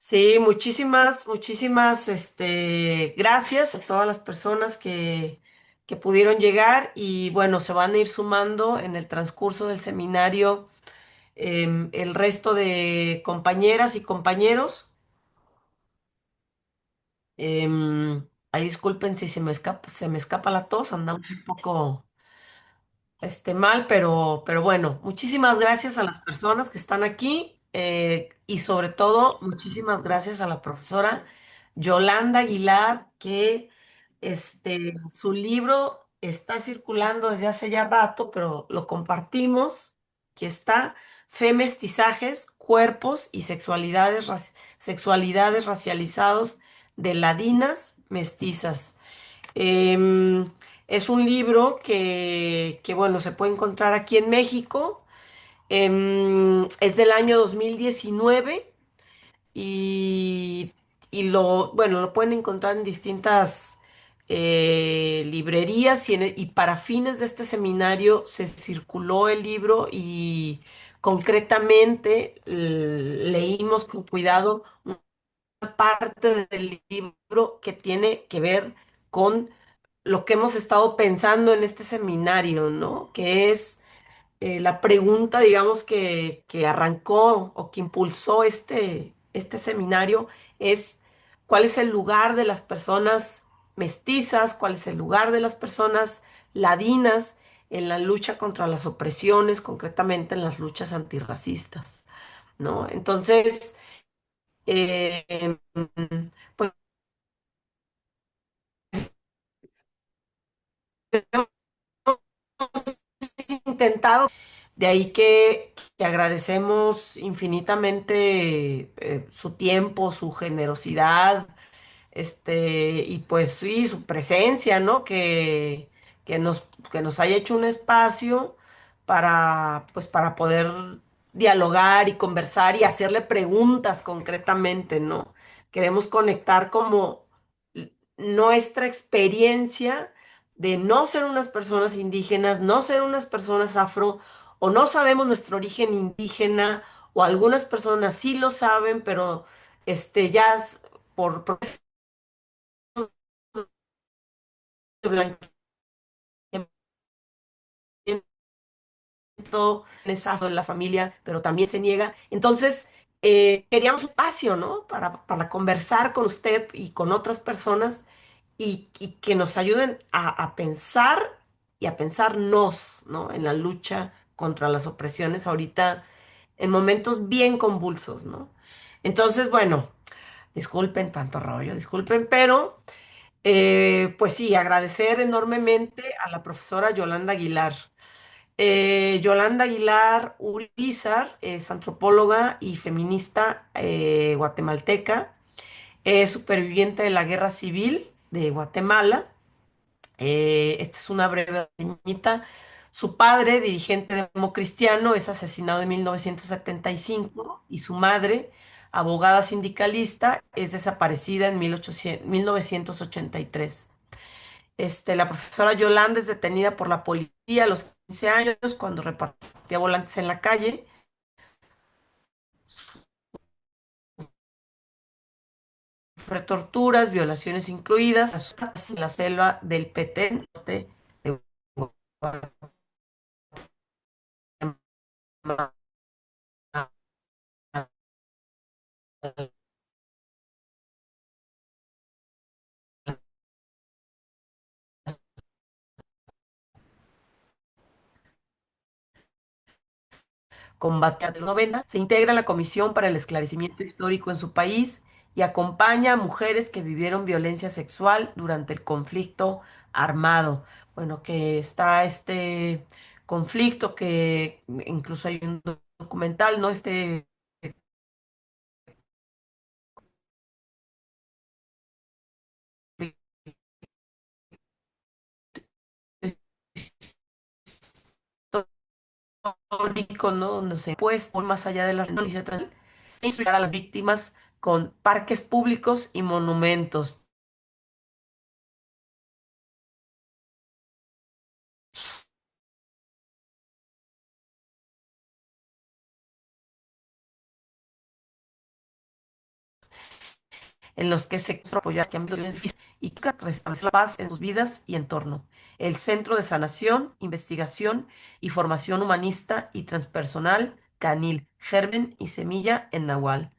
Sí, muchísimas, gracias a todas las personas que pudieron llegar y bueno, se van a ir sumando en el transcurso del seminario el resto de compañeras y compañeros. Ahí disculpen si se me escapa la tos, andamos un poco mal, pero bueno, muchísimas gracias a las personas que están aquí y sobre todo muchísimas gracias a la profesora Yolanda Aguilar, que su libro está circulando desde hace ya rato, pero lo compartimos, que está Fe, Mestizajes, Cuerpos y Sexualidades Racializados de Ladinas Mestizas. Em, es un libro bueno, se puede encontrar aquí en México. Es del año 2019 y, bueno, lo pueden encontrar en distintas librerías y para fines de este seminario se circuló el libro y concretamente leímos con cuidado parte del libro que tiene que ver con lo que hemos estado pensando en este seminario, ¿no? Que es la pregunta, digamos, que arrancó o que impulsó este seminario es ¿cuál es el lugar de las personas mestizas? ¿Cuál es el lugar de las personas ladinas en la lucha contra las opresiones, concretamente en las luchas antirracistas, ¿no? Entonces, eh, pues intentado. De ahí que agradecemos infinitamente su tiempo, su generosidad, y pues sí, su presencia, ¿no? Que nos, que nos haya hecho un espacio para poder dialogar y conversar y hacerle preguntas concretamente, ¿no? Queremos conectar como nuestra experiencia de no ser unas personas indígenas, no ser unas personas afro, o no sabemos nuestro origen indígena, o algunas personas sí lo saben, pero por procesos de es afro en la familia, pero también se niega. Entonces, queríamos un espacio, ¿no? Para conversar con usted y con otras personas y que nos ayuden a pensar y a pensarnos, ¿no? En la lucha contra las opresiones ahorita en momentos bien convulsos, ¿no? Entonces, bueno, disculpen tanto rollo, disculpen, pero pues sí, agradecer enormemente a la profesora Yolanda Aguilar. Yolanda Aguilar Urizar es antropóloga y feminista guatemalteca, es superviviente de la Guerra Civil de Guatemala. Esta es una breve reseñita. Su padre, dirigente democristiano, es asesinado en 1975 y su madre, abogada sindicalista, es desaparecida en 1983. La profesora Yolanda es detenida por la policía a los 15 años cuando repartía volantes en la calle. Sufre torturas, violaciones incluidas, en la selva del Petén norte de Guatemala. Combate a los 90, se integra en la Comisión para el Esclarecimiento Histórico en su país y acompaña a mujeres que vivieron violencia sexual durante el conflicto armado. Bueno, que está este conflicto que incluso hay un documental, ¿no? Histórico, ¿no? Donde se pues más allá de la noticia, instruir a las víctimas con parques públicos y monumentos. en los que se apoyar que ámbitos difíciles y que restablecer la paz en sus vidas y entorno. El Centro de Sanación, Investigación y Formación Humanista y Transpersonal, CANIL, Germen y Semilla en Nahual,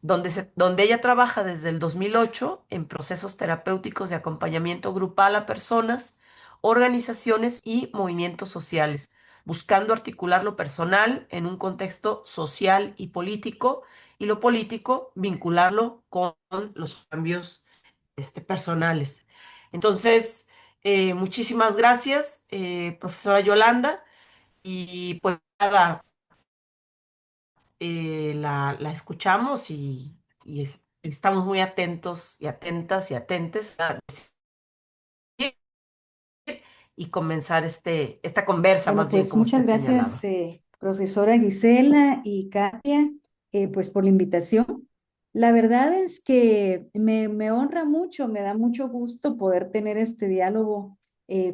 donde ella trabaja desde el 2008 en procesos terapéuticos de acompañamiento grupal a personas, organizaciones y movimientos sociales, buscando articular lo personal en un contexto social y político, y lo político vincularlo con los cambios personales. Entonces, muchísimas gracias, profesora Yolanda, y pues nada, la escuchamos y estamos muy atentos y atentas y atentes a decidir y comenzar esta conversa Bueno, más bien pues como muchas usted gracias, señalaba. profesora Gisela y Katia, pues por la invitación. La verdad es que me honra mucho, me da mucho gusto poder tener este diálogo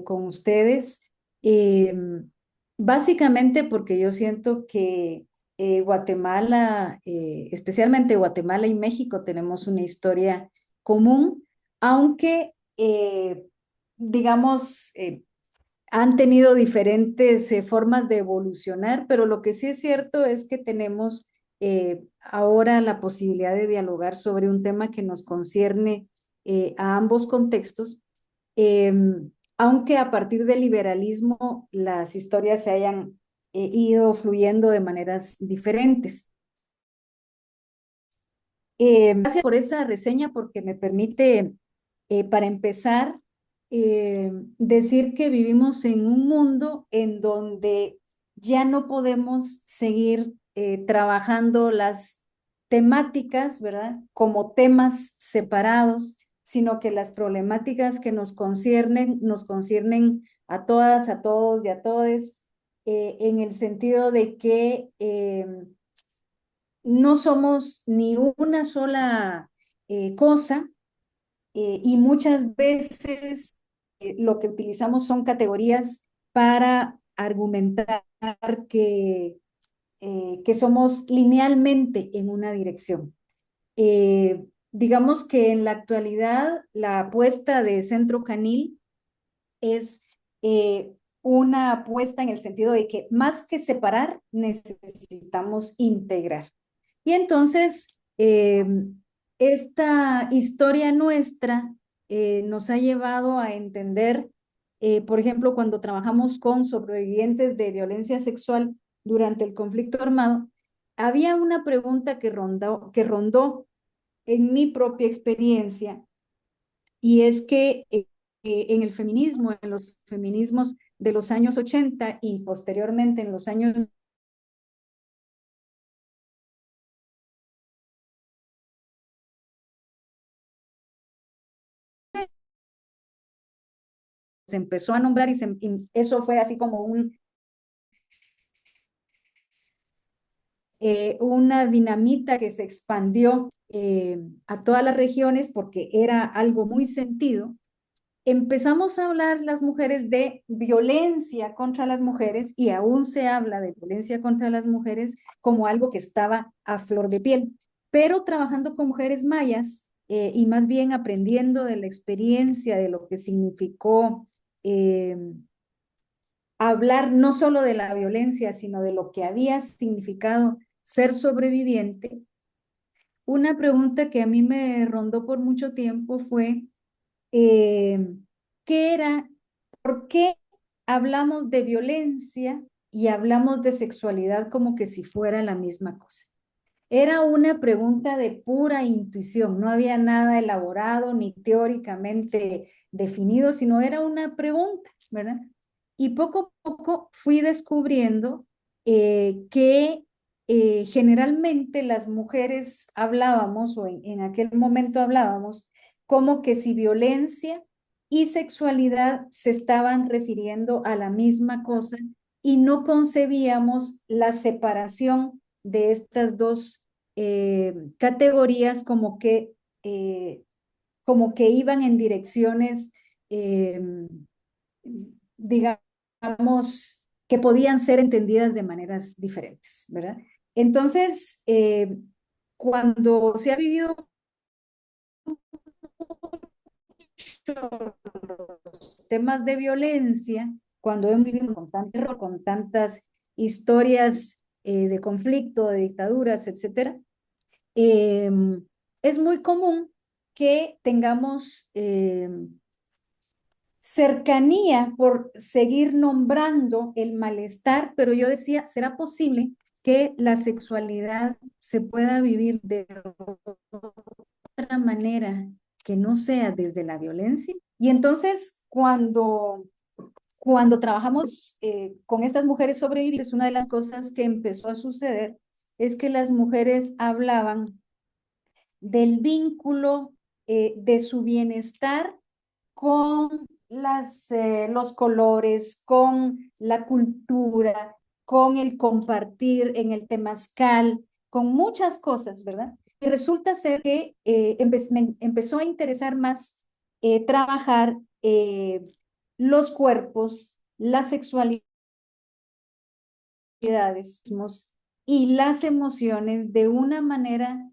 con ustedes, eh, básicamente porque yo siento que Guatemala, especialmente Guatemala y México, tenemos una historia común, aunque, digamos, han tenido diferentes formas de evolucionar, pero lo que sí es cierto es que tenemos ahora la posibilidad de dialogar sobre un tema que nos concierne a ambos contextos, eh, aunque a partir del liberalismo las historias se hayan ido fluyendo de maneras diferentes. Gracias por esa reseña porque me permite, para empezar, decir que vivimos en un mundo en donde ya no podemos seguir trabajando las temáticas, ¿verdad? Como temas separados, sino que las problemáticas que nos conciernen a todas, a todos y a todes, en el sentido de que no somos ni una sola cosa, y muchas veces lo que utilizamos son categorías para argumentar que, que somos linealmente en una dirección. Digamos que en la actualidad la apuesta de Centro Canil es una apuesta en el sentido de que más que separar, necesitamos integrar. Y entonces, esta historia nuestra nos ha llevado a entender, por ejemplo, cuando trabajamos con sobrevivientes de violencia sexual durante el conflicto armado, había una pregunta que rondó en mi propia experiencia, y es que en el feminismo, en los feminismos de los años 80 y posteriormente en los años se empezó a nombrar y eso fue así como una dinamita que se expandió a todas las regiones porque era algo muy sentido. Empezamos a hablar las mujeres de violencia contra las mujeres y aún se habla de violencia contra las mujeres como algo que estaba a flor de piel, pero trabajando con mujeres mayas y más bien aprendiendo de la experiencia de lo que significó eh, hablar no solo de la violencia, sino de lo que había significado ser sobreviviente. Una pregunta que a mí me rondó por mucho tiempo fue, eh, ¿qué era, por qué hablamos de violencia y hablamos de sexualidad como que si fuera la misma cosa? Era una pregunta de pura intuición, no había nada elaborado ni teóricamente definido, sino era una pregunta, ¿verdad? Y poco a poco fui descubriendo que generalmente las mujeres hablábamos, o en aquel momento hablábamos, como que si violencia y sexualidad se estaban refiriendo a la misma cosa y no concebíamos la separación de estas dos categorías eh, como que iban en direcciones, eh, digamos, que podían ser entendidas de maneras diferentes, ¿verdad? Entonces, cuando se ha vivido los temas de violencia, cuando hemos vivido con tanto terror, con tantas historias de conflicto, de dictaduras, etcétera, eh, es muy común que tengamos cercanía por seguir nombrando el malestar, pero yo decía, ¿será posible que la sexualidad se pueda vivir de otra manera que no sea desde la violencia? Y entonces, cuando trabajamos con estas mujeres sobrevivientes, una de las cosas que empezó a suceder es que las mujeres hablaban del vínculo de su bienestar con los colores, con la cultura, con el compartir en el temazcal, con muchas cosas, ¿verdad? Y resulta ser que me empezó a interesar más trabajar los cuerpos, las sexualidades y las emociones de una manera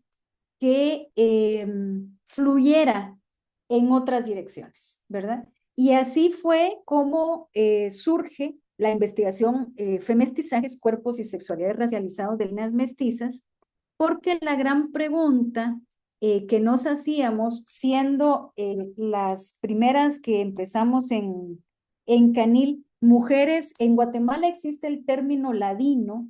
que fluyera en otras direcciones, ¿verdad? Y así fue como surge la investigación Femestizajes, Cuerpos y Sexualidades Racializados de Líneas Mestizas, porque la gran pregunta que nos hacíamos, siendo las primeras que empezamos en Canil, mujeres, en Guatemala existe el término ladino,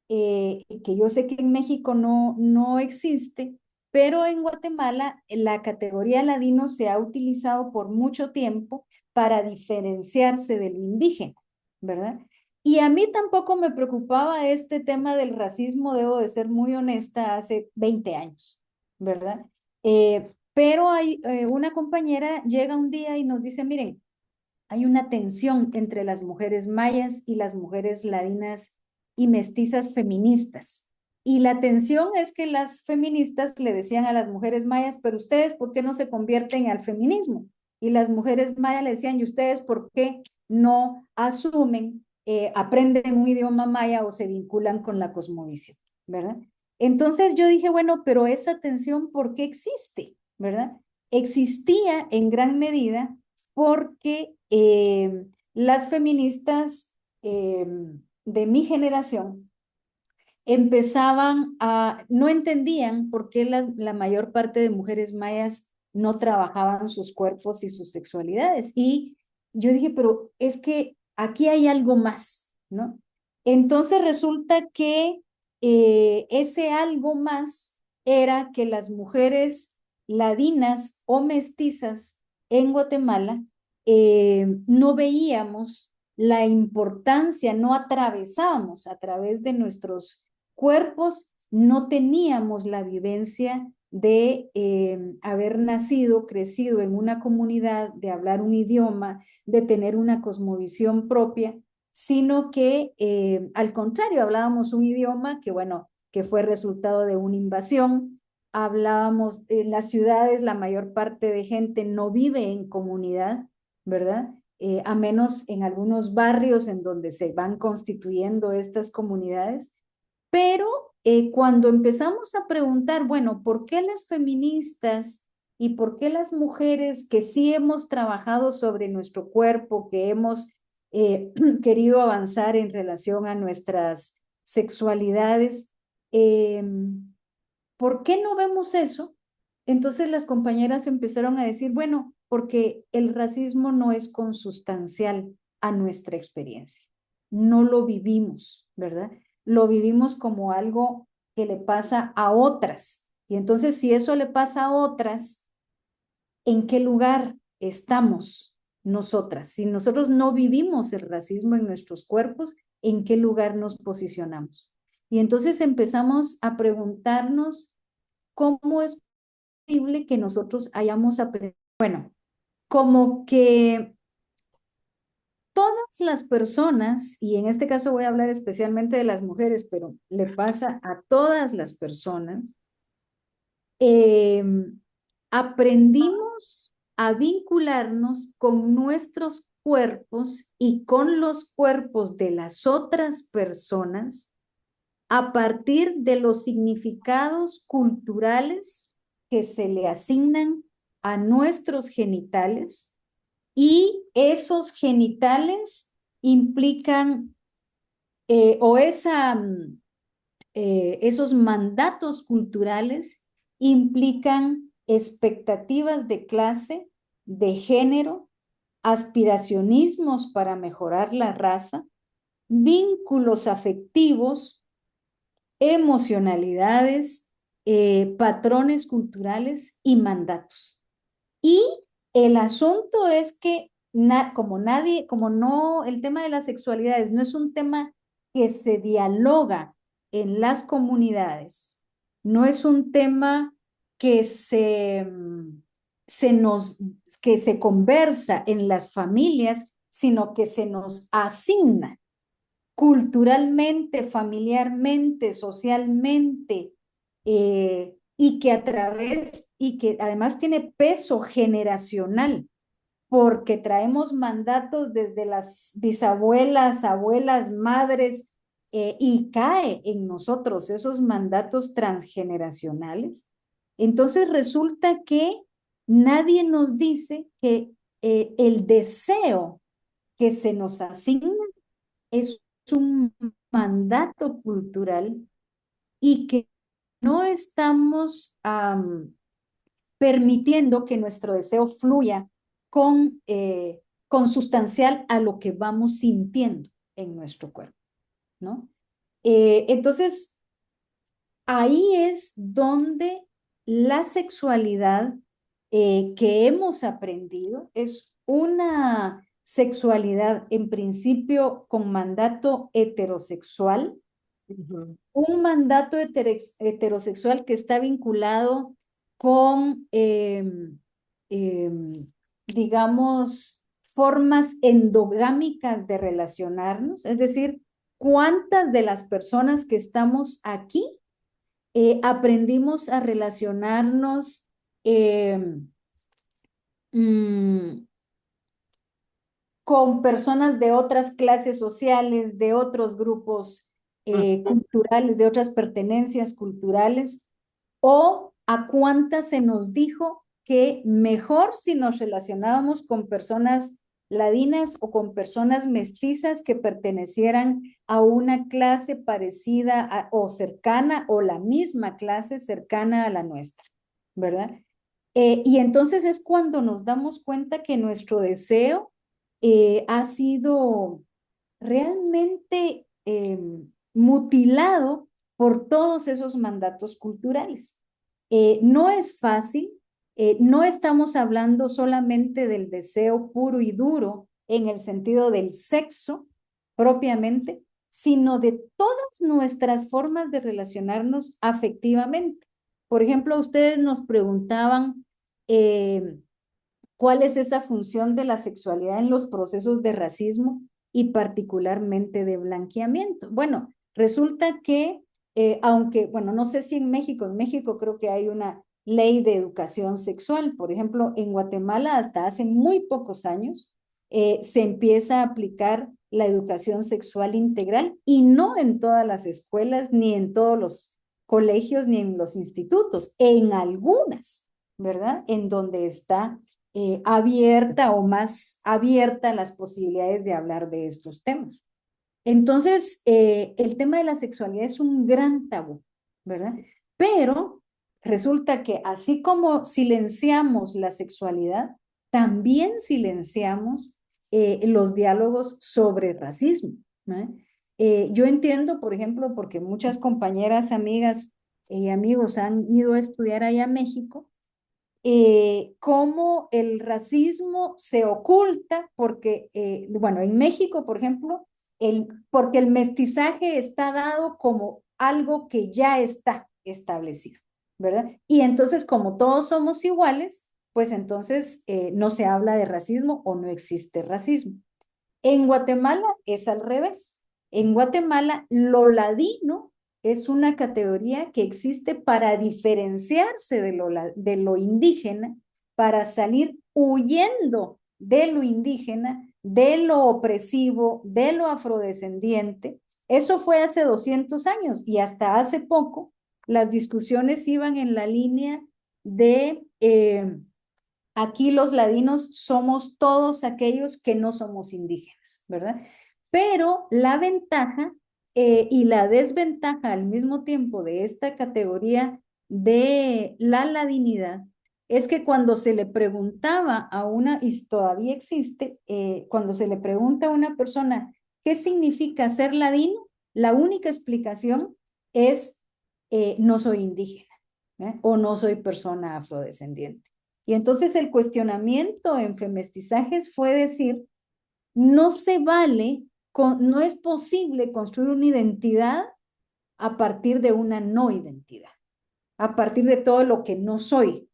que yo sé que en México no existe, pero en Guatemala la categoría ladino se ha utilizado por mucho tiempo para diferenciarse del indígena, ¿verdad? Y a mí tampoco me preocupaba este tema del racismo, debo de ser muy honesta, hace 20 años, ¿verdad? Pero hay una compañera llega un día y nos dice, miren, hay una tensión entre las mujeres mayas y las mujeres ladinas y mestizas feministas. Y la tensión es que las feministas le decían a las mujeres mayas, pero ustedes, ¿por qué no se convierten al feminismo? Y las mujeres mayas le decían, ¿y ustedes por qué no asumen, aprenden un idioma maya o se vinculan con la cosmovisión? ¿Verdad? Entonces yo dije, bueno, pero esa tensión, ¿por qué existe? ¿Verdad? Existía en gran medida porque las feministas de mi generación no entendían por qué la mayor parte de mujeres mayas no trabajaban sus cuerpos y sus sexualidades. Y yo dije, pero es que aquí hay algo más, ¿no? Entonces resulta que ese algo más era que las mujeres ladinas o mestizas en Guatemala no veíamos la importancia, no atravesábamos a través de nuestros cuerpos, no teníamos la vivencia de haber nacido, crecido en una comunidad, de hablar un idioma, de tener una cosmovisión propia, sino que al contrario, hablábamos un idioma que, bueno, que fue resultado de una invasión. Hablábamos en las ciudades, la mayor parte de gente no vive en comunidad, ¿verdad? A menos en algunos barrios en donde se van constituyendo estas comunidades. Pero cuando empezamos a preguntar, bueno, ¿por qué las feministas y por qué las mujeres que sí hemos trabajado sobre nuestro cuerpo, que hemos querido avanzar en relación a nuestras sexualidades, eh, ¿por qué no vemos eso? Entonces las compañeras empezaron a decir, bueno, porque el racismo no es consustancial a nuestra experiencia. No lo vivimos, ¿verdad? Lo vivimos como algo que le pasa a otras. Y entonces, si eso le pasa a otras, ¿en qué lugar estamos nosotras? Si nosotros no vivimos el racismo en nuestros cuerpos, ¿en qué lugar nos posicionamos? Y entonces empezamos a preguntarnos cómo es posible que nosotros hayamos aprendido, bueno, como que todas las personas, y en este caso voy a hablar especialmente de las mujeres, pero le pasa a todas las personas, eh, aprendimos a vincularnos con nuestros cuerpos y con los cuerpos de las otras personas a partir de los significados culturales que se le asignan a nuestros genitales y esos genitales implican o esos mandatos culturales implican expectativas de clase, de género, aspiracionismos para mejorar la raza, vínculos afectivos, emocionalidades, patrones culturales y mandatos. Y el asunto es que como nadie, como no, el tema de las sexualidades no es un tema que se dialoga en las comunidades, no es un tema que se nos, que se conversa en las familias, sino que se nos asigna culturalmente, familiarmente, socialmente, y que a través, y que además tiene peso generacional, porque traemos mandatos desde las bisabuelas, abuelas, madres, y cae en nosotros esos mandatos transgeneracionales. Entonces resulta que nadie nos dice que el deseo que se nos asigna es un mandato cultural y que no estamos permitiendo que nuestro deseo fluya consustancial a lo que vamos sintiendo en nuestro cuerpo, ¿no? Entonces, ahí es donde la sexualidad que hemos aprendido es una sexualidad en principio con mandato heterosexual, Ujú, un mandato heterosexual que está vinculado con, digamos, formas endogámicas de relacionarnos, es decir, cuántas de las personas que estamos aquí aprendimos a relacionarnos eh, mm, con personas de otras clases sociales, de otros grupos ujú. culturales, de otras pertenencias culturales, o a cuántas se nos dijo que mejor si nos relacionábamos con personas ladinas o con personas mestizas que pertenecieran a una clase parecida o cercana o la misma clase cercana a la nuestra, ¿verdad? Y entonces es cuando nos damos cuenta que nuestro deseo ha sido realmente mutilado por todos esos mandatos culturales. No es fácil, no estamos hablando solamente del deseo puro y duro en el sentido del sexo propiamente, sino de todas nuestras formas de relacionarnos afectivamente. Por ejemplo, ustedes nos preguntaban eh, cuál es esa función de la sexualidad en los procesos de racismo y particularmente de blanqueamiento. Bueno, resulta que, aunque, bueno, no sé si en México creo que hay una ley de educación sexual. Por ejemplo, en Guatemala hasta hace muy pocos años se empieza a aplicar la educación sexual integral y no en todas las escuelas, ni en todos los colegios, ni en los institutos, en algunas, ¿verdad? En donde está abierta o más abierta las posibilidades de hablar de estos temas. Entonces, el tema de la sexualidad es un gran tabú, ¿verdad? Pero resulta que así como silenciamos la sexualidad, también silenciamos los diálogos sobre racismo, ¿no? Yo entiendo, por ejemplo, porque muchas compañeras, amigas y amigos han ido a estudiar allá a México, cómo el racismo se oculta porque, bueno, en México, por ejemplo, porque el mestizaje está dado como algo que ya está establecido, ¿verdad? Y entonces, como todos somos iguales, pues entonces no se habla de racismo o no existe racismo. En Guatemala es al revés. En Guatemala, lo ladino es una categoría que existe para diferenciarse de lo indígena, para salir huyendo de lo indígena, de lo opresivo, de lo afrodescendiente. Eso fue hace 200 años y hasta hace poco las discusiones iban en la línea de Aquí los ladinos somos todos aquellos que no somos indígenas, ¿verdad? Pero la ventaja y la desventaja al mismo tiempo de esta categoría de la ladinidad es que cuando se le preguntaba a una, y todavía existe, cuando se le pregunta a una persona qué significa ser ladino, la única explicación es no soy indígena, o no soy persona afrodescendiente. Y entonces el cuestionamiento en femestizajes fue decir, no se vale, no es posible construir una identidad a partir de una no identidad, a partir de todo lo que no soy.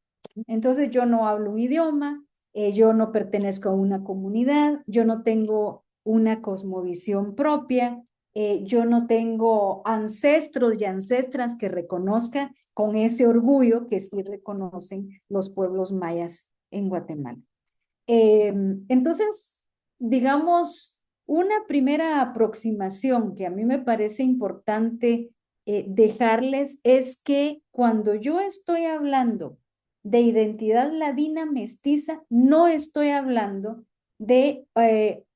Entonces yo no hablo un idioma, yo no pertenezco a una comunidad, yo no tengo una cosmovisión propia, yo no tengo ancestros y ancestras que reconozcan con ese orgullo que sí reconocen los pueblos mayas en Guatemala. Entonces, digamos, una primera aproximación que a mí me parece importante dejarles es que cuando yo estoy hablando de identidad ladina mestiza, no estoy hablando de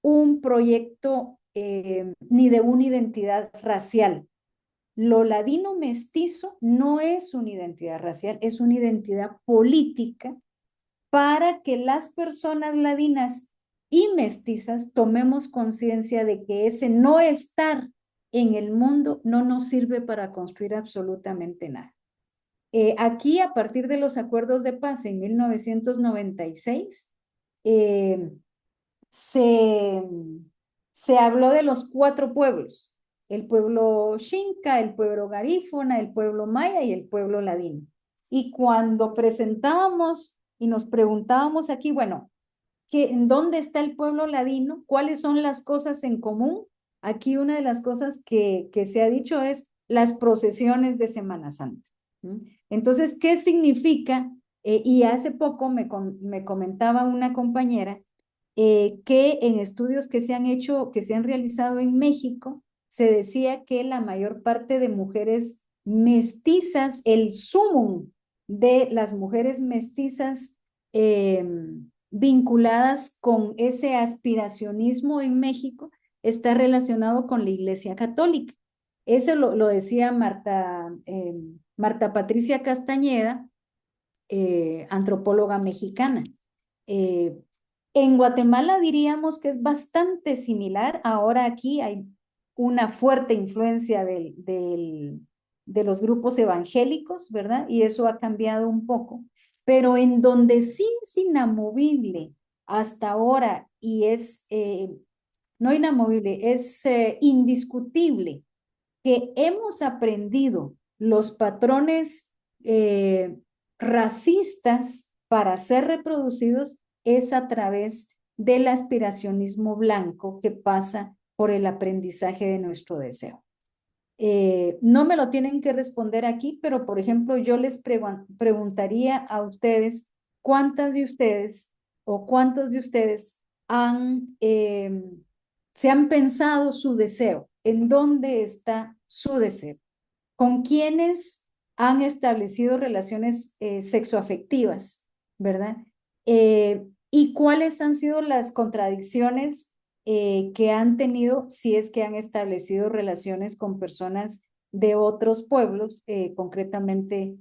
un proyecto ni de una identidad racial. Lo ladino mestizo no es una identidad racial, es una identidad política para que las personas ladinas y mestizas tomemos conciencia de que ese no estar en el mundo no nos sirve para construir absolutamente nada. Aquí, a partir de los acuerdos de paz en 1996, eh, se, se habló de los 4 pueblos: el pueblo Xinca, el pueblo garífuna, el pueblo maya y el pueblo ladino. Y cuando presentábamos y nos preguntábamos aquí, bueno, ¿en dónde está el pueblo ladino? ¿Cuáles son las cosas en común? Aquí una de las cosas que se ha dicho es las procesiones de Semana Santa. Entonces, ¿qué significa? Y hace poco me comentaba una compañera que en estudios que se han hecho, que se han realizado en México, se decía que la mayor parte de mujeres mestizas, el sumum de las mujeres mestizas vinculadas con ese aspiracionismo en México está relacionado con la Iglesia Católica. Eso lo decía Marta Patricia Castañeda, antropóloga mexicana. Eh, en Guatemala diríamos que es bastante similar. Ahora aquí hay una fuerte influencia de los grupos evangélicos, ¿verdad? Y eso ha cambiado un poco. Pero en donde sí es inamovible hasta ahora y es, no inamovible, es indiscutible que hemos aprendido los patrones racistas para ser reproducidos es a través del aspiracionismo blanco que pasa por el aprendizaje de nuestro deseo. No me lo tienen que responder aquí, pero por ejemplo, yo les preguntaría a ustedes, ¿cuántas de ustedes o cuántos de ustedes se han pensado su deseo? ¿En dónde está su deseo? ¿Con quiénes han establecido relaciones sexoafectivas, verdad? ¿Y cuáles han sido las contradicciones que han tenido si es que han establecido relaciones con personas de otros pueblos, concretamente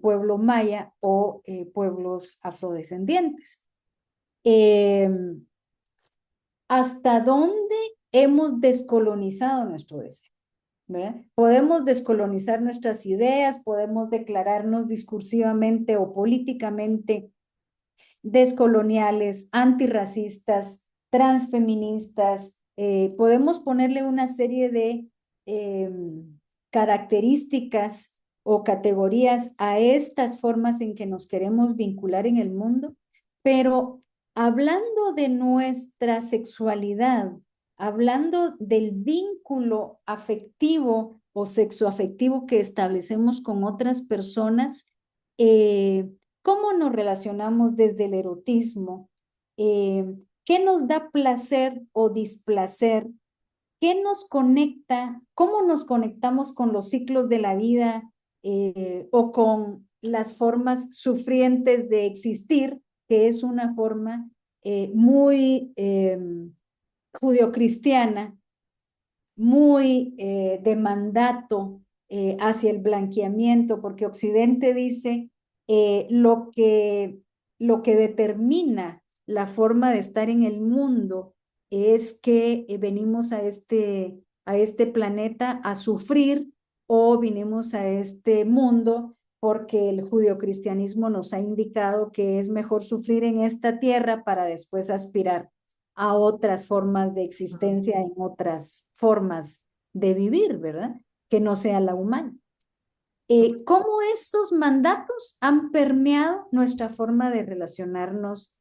pueblo maya o pueblos afrodescendientes? Eh, ¿Hasta dónde hemos descolonizado nuestro deseo? ¿Verdad? Podemos descolonizar nuestras ideas, podemos declararnos discursivamente o políticamente descoloniales, antirracistas, transfeministas, podemos ponerle una serie de eh, características o categorías a estas formas en que nos queremos vincular en el mundo, pero hablando de nuestra sexualidad, hablando del vínculo afectivo o sexoafectivo que establecemos con otras personas, ¿cómo nos relacionamos desde el erotismo? ¿Qué nos da placer o displacer? ¿Qué nos conecta? ¿Cómo nos conectamos con los ciclos de la vida o con las formas sufrientes de existir que es una forma muy judio-cristiana, muy de mandato hacia el blanqueamiento, porque Occidente dice lo que determina la forma de estar en el mundo es que venimos a este planeta a sufrir o vinimos a este mundo porque el judio-cristianismo nos ha indicado que es mejor sufrir en esta tierra para después aspirar a otras formas de existencia, en otras formas de vivir, ¿verdad? Que no sea la humana. ¿Cómo esos mandatos han permeado nuestra forma de relacionarnos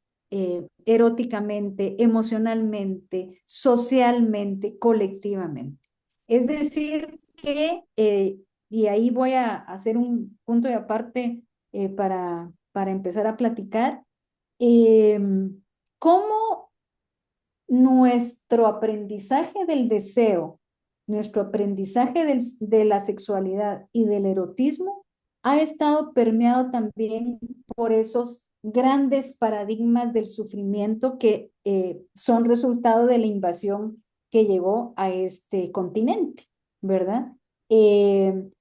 eróticamente, emocionalmente, socialmente, colectivamente? Es decir, que, y ahí voy a hacer un punto de aparte para empezar a platicar, eh, ¿cómo nuestro aprendizaje del deseo, nuestro aprendizaje de la sexualidad y del erotismo ha estado permeado también por esos grandes paradigmas del sufrimiento que son resultado de la invasión que llegó a este continente, ¿verdad?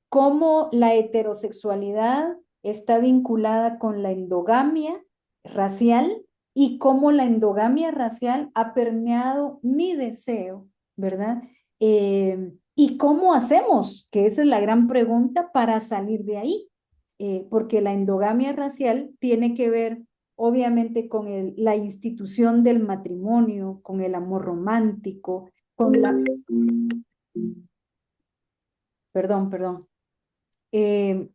Cómo la heterosexualidad está vinculada con la endogamia racial y cómo la endogamia racial ha permeado mi deseo, ¿verdad? Y cómo hacemos, que esa es la gran pregunta para salir de ahí, porque la endogamia racial tiene que ver obviamente con la institución del matrimonio, con el amor romántico, con la... Perdón, perdón. Eh,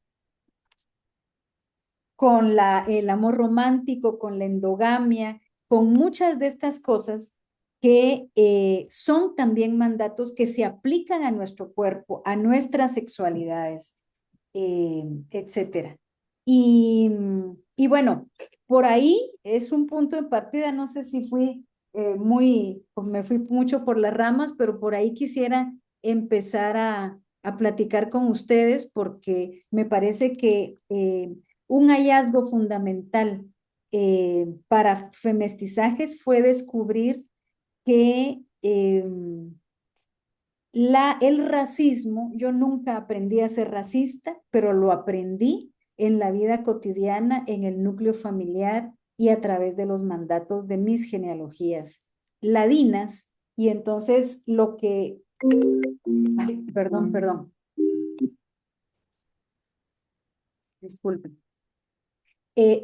con el amor romántico, con la endogamia, con muchas de estas cosas que son también mandatos que se aplican a nuestro cuerpo, a nuestras sexualidades, etcétera. Y bueno, por ahí es un punto de partida, no sé si fui pues me fui mucho por las ramas, pero por ahí quisiera empezar a platicar con ustedes porque me parece que un hallazgo fundamental para femestizajes fue descubrir que el racismo, yo nunca aprendí a ser racista, pero lo aprendí en la vida cotidiana, en el núcleo familiar y a través de los mandatos de mis genealogías ladinas. Y entonces ay, perdón, perdón, disculpen.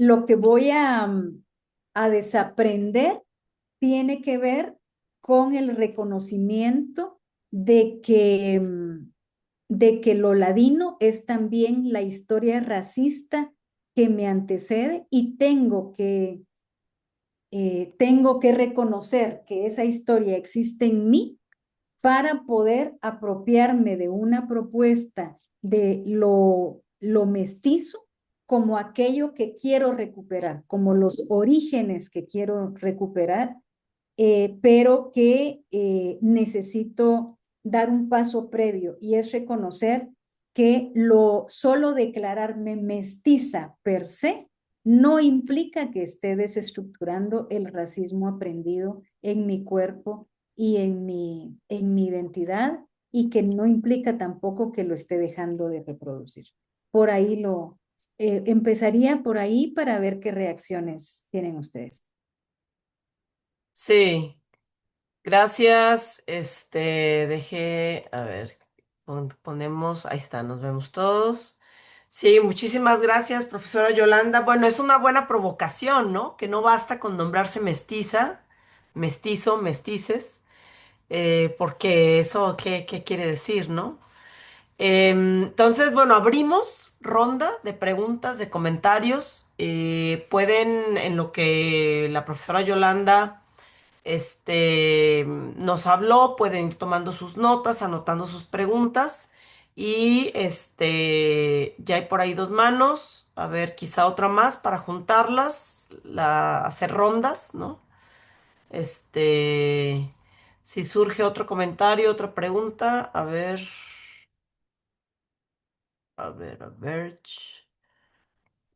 Lo que voy a desaprender tiene que ver con el reconocimiento de que lo ladino es también la historia racista que me antecede y tengo que reconocer que esa historia existe en mí para poder apropiarme de una propuesta de lo mestizo como aquello que quiero recuperar, como los orígenes que quiero recuperar, pero que necesito dar un paso previo y es reconocer que lo solo declararme mestiza per se no implica que esté desestructurando el racismo aprendido en mi cuerpo y en mi identidad y que no implica tampoco que lo esté dejando de reproducir. Por ahí empezaría por ahí para ver qué reacciones tienen ustedes. Sí, gracias. Dejé, a ver, ponemos, ahí está, nos vemos todos. Sí, muchísimas gracias, profesora Yolanda. Bueno, es una buena provocación, ¿no? Que no basta con nombrarse mestiza, mestizo, mestices, porque eso, ¿qué quiere decir, no? Entonces, bueno, abrimos ronda de preguntas, de comentarios. Pueden, en lo que la profesora Yolanda nos habló, pueden ir tomando sus notas, anotando sus preguntas. Y ya hay por ahí dos manos. A ver, quizá otra más para juntarlas, hacer rondas, ¿no? Este, si surge otro comentario, otra pregunta, a ver. A ver, a ver.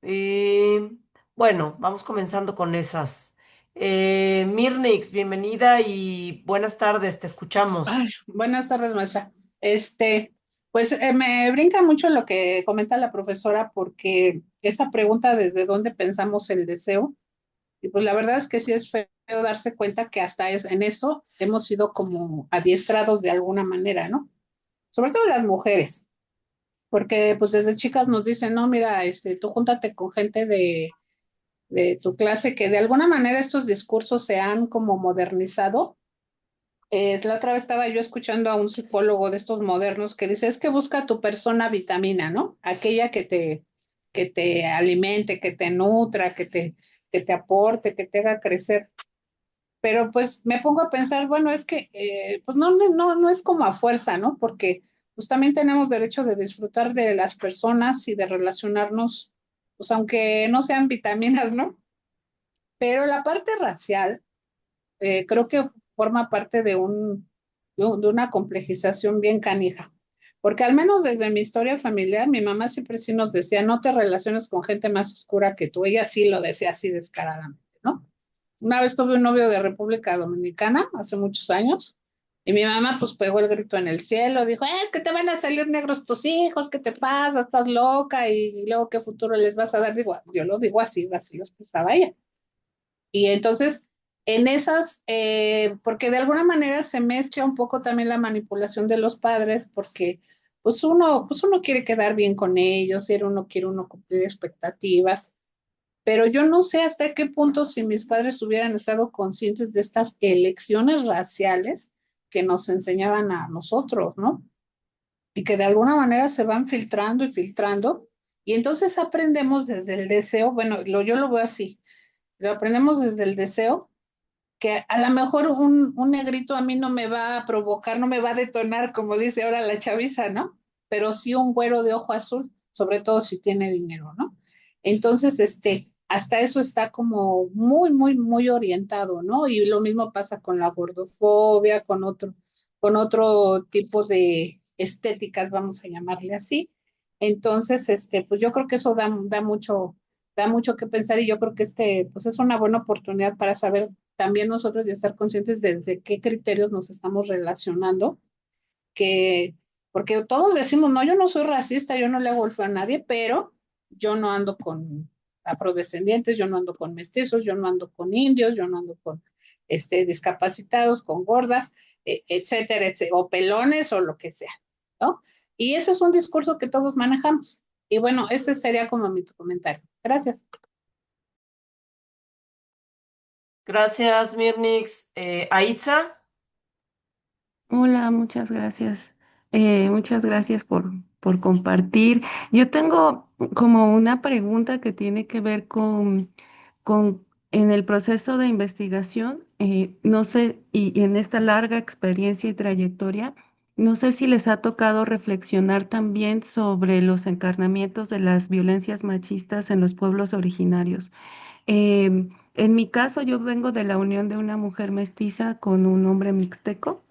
Y Bueno, vamos comenzando con esas. Mirnix, bienvenida y buenas tardes, te escuchamos. Ay, buenas tardes, maestra. Este, pues me brinca mucho lo que comenta la profesora porque esta pregunta desde dónde pensamos el deseo, y pues la verdad es que sí es feo darse cuenta que hasta en eso hemos sido como adiestrados de alguna manera, ¿no? Sobre todo las mujeres, porque pues desde chicas nos dicen, no, mira, tú júntate con gente de tu clase, que de alguna manera estos discursos se han como modernizado. La otra vez estaba yo escuchando a un psicólogo de estos modernos que dice, es que busca tu persona vitamina, ¿no? Aquella que te alimente, que te nutra, que te aporte, que te haga crecer. Pero pues me pongo a pensar, bueno, es que pues no es como a fuerza, ¿no? Porque pues también tenemos derecho de disfrutar de las personas y de relacionarnos, pues aunque no sean vitaminas, ¿no? Pero la parte racial creo que forma parte de una complejización bien canija. Porque al menos desde mi historia familiar, mi mamá siempre sí nos decía, no te relaciones con gente más oscura que tú. Ella sí lo decía así descaradamente, ¿no? Una vez tuve un novio de República Dominicana, hace muchos años, y mi mamá pues pegó el grito en el cielo, dijo, que te van a salir negros tus hijos, ¿qué te pasa? Estás loca, y luego qué futuro les vas a dar. Digo, yo lo digo así lo expresaba ella. Y entonces, en esas, porque de alguna manera se mezcla un poco también la manipulación de los padres, porque pues uno quiere quedar bien con ellos, y uno quiere uno cumplir expectativas, pero yo no sé hasta qué punto si mis padres hubieran estado conscientes de estas elecciones raciales que nos enseñaban a nosotros, ¿no? Y que de alguna manera se van filtrando y filtrando, y entonces aprendemos desde el deseo, bueno, yo lo veo así, lo aprendemos desde el deseo que a lo mejor un negrito a mí no me va a provocar, no me va a detonar, como dice ahora la chaviza, ¿no? Pero sí un güero de ojo azul, sobre todo si tiene dinero, ¿no? Entonces, hasta eso está como muy orientado, ¿no? Y lo mismo pasa con la gordofobia, con otro tipo de estéticas, vamos a llamarle así. Entonces, pues yo creo que eso da mucho que pensar, y yo creo que pues es una buena oportunidad para saber también nosotros de estar conscientes de desde qué criterios nos estamos relacionando, que, porque todos decimos, no, yo no soy racista, yo no le hago el feo a nadie, pero yo no ando con afrodescendientes, yo no ando con mestizos, yo no ando con indios, yo no ando con discapacitados, con gordas, etcétera, o pelones o lo que sea, ¿no? Y ese es un discurso que todos manejamos. Y bueno, ese sería como mi comentario. Gracias. Gracias, Mirnix. Aitza, Hola, muchas gracias. Muchas gracias por compartir. Yo tengo como una pregunta que tiene que ver con en el proceso de investigación, no sé, y en esta larga experiencia y trayectoria, no sé si les ha tocado reflexionar también sobre los encarnamientos de las violencias machistas en los pueblos originarios. En mi caso, yo vengo de la unión de una mujer mestiza con un hombre mixteco.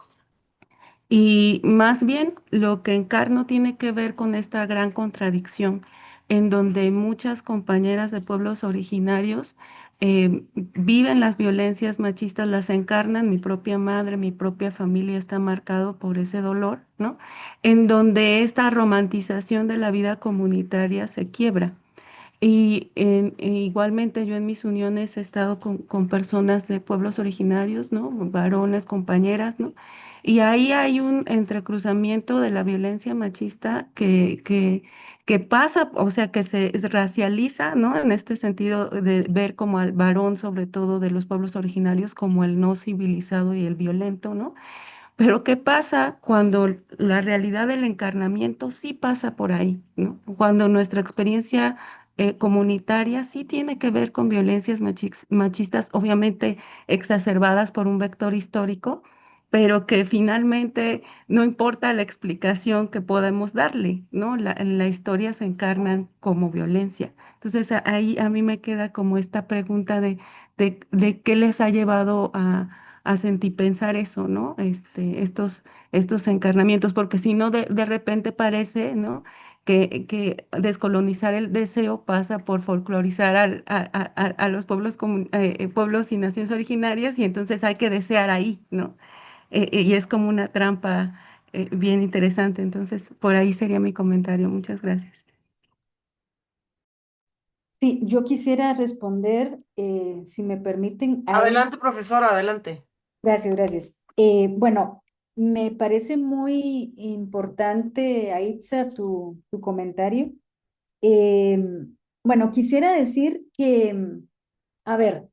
Y más bien lo que encarno tiene que ver con esta gran contradicción en donde muchas compañeras de pueblos originarios viven las violencias machistas, las encarnan, mi propia madre, mi propia familia está marcado por ese dolor, ¿no? En donde esta romantización de la vida comunitaria se quiebra. Y igualmente yo en mis uniones he estado con personas de pueblos originarios, ¿no? Varones, compañeras, ¿no? Y ahí hay un entrecruzamiento de la violencia machista que pasa, o sea, que se racializa, ¿no? En este sentido de ver como al varón, sobre todo de los pueblos originarios, como el no civilizado y el violento, ¿no? Pero ¿qué pasa cuando la realidad del encarnamiento sí pasa por ahí, ¿no? Cuando nuestra experiencia comunitaria sí tiene que ver con violencias machistas, obviamente exacerbadas por un vector histórico, pero que finalmente no importa la explicación que podemos darle, ¿no? En la historia se encarnan como violencia. Entonces ahí a mí me queda como esta pregunta de qué les ha llevado a sentir pensar eso, ¿no? Estos encarnamientos, porque si no, de repente parece, ¿no? que descolonizar el deseo pasa por folclorizar a los pueblos, pueblos y naciones originarias, y entonces hay que desear ahí, ¿no? Y es como una trampa bien interesante. Entonces, por ahí sería mi comentario. Muchas gracias. Sí, yo quisiera responder, si me permiten, a esto. Adelante, profesora, adelante. Gracias, gracias. Bueno, me parece muy importante, Aitza, tu comentario. Bueno, quisiera decir que, a ver,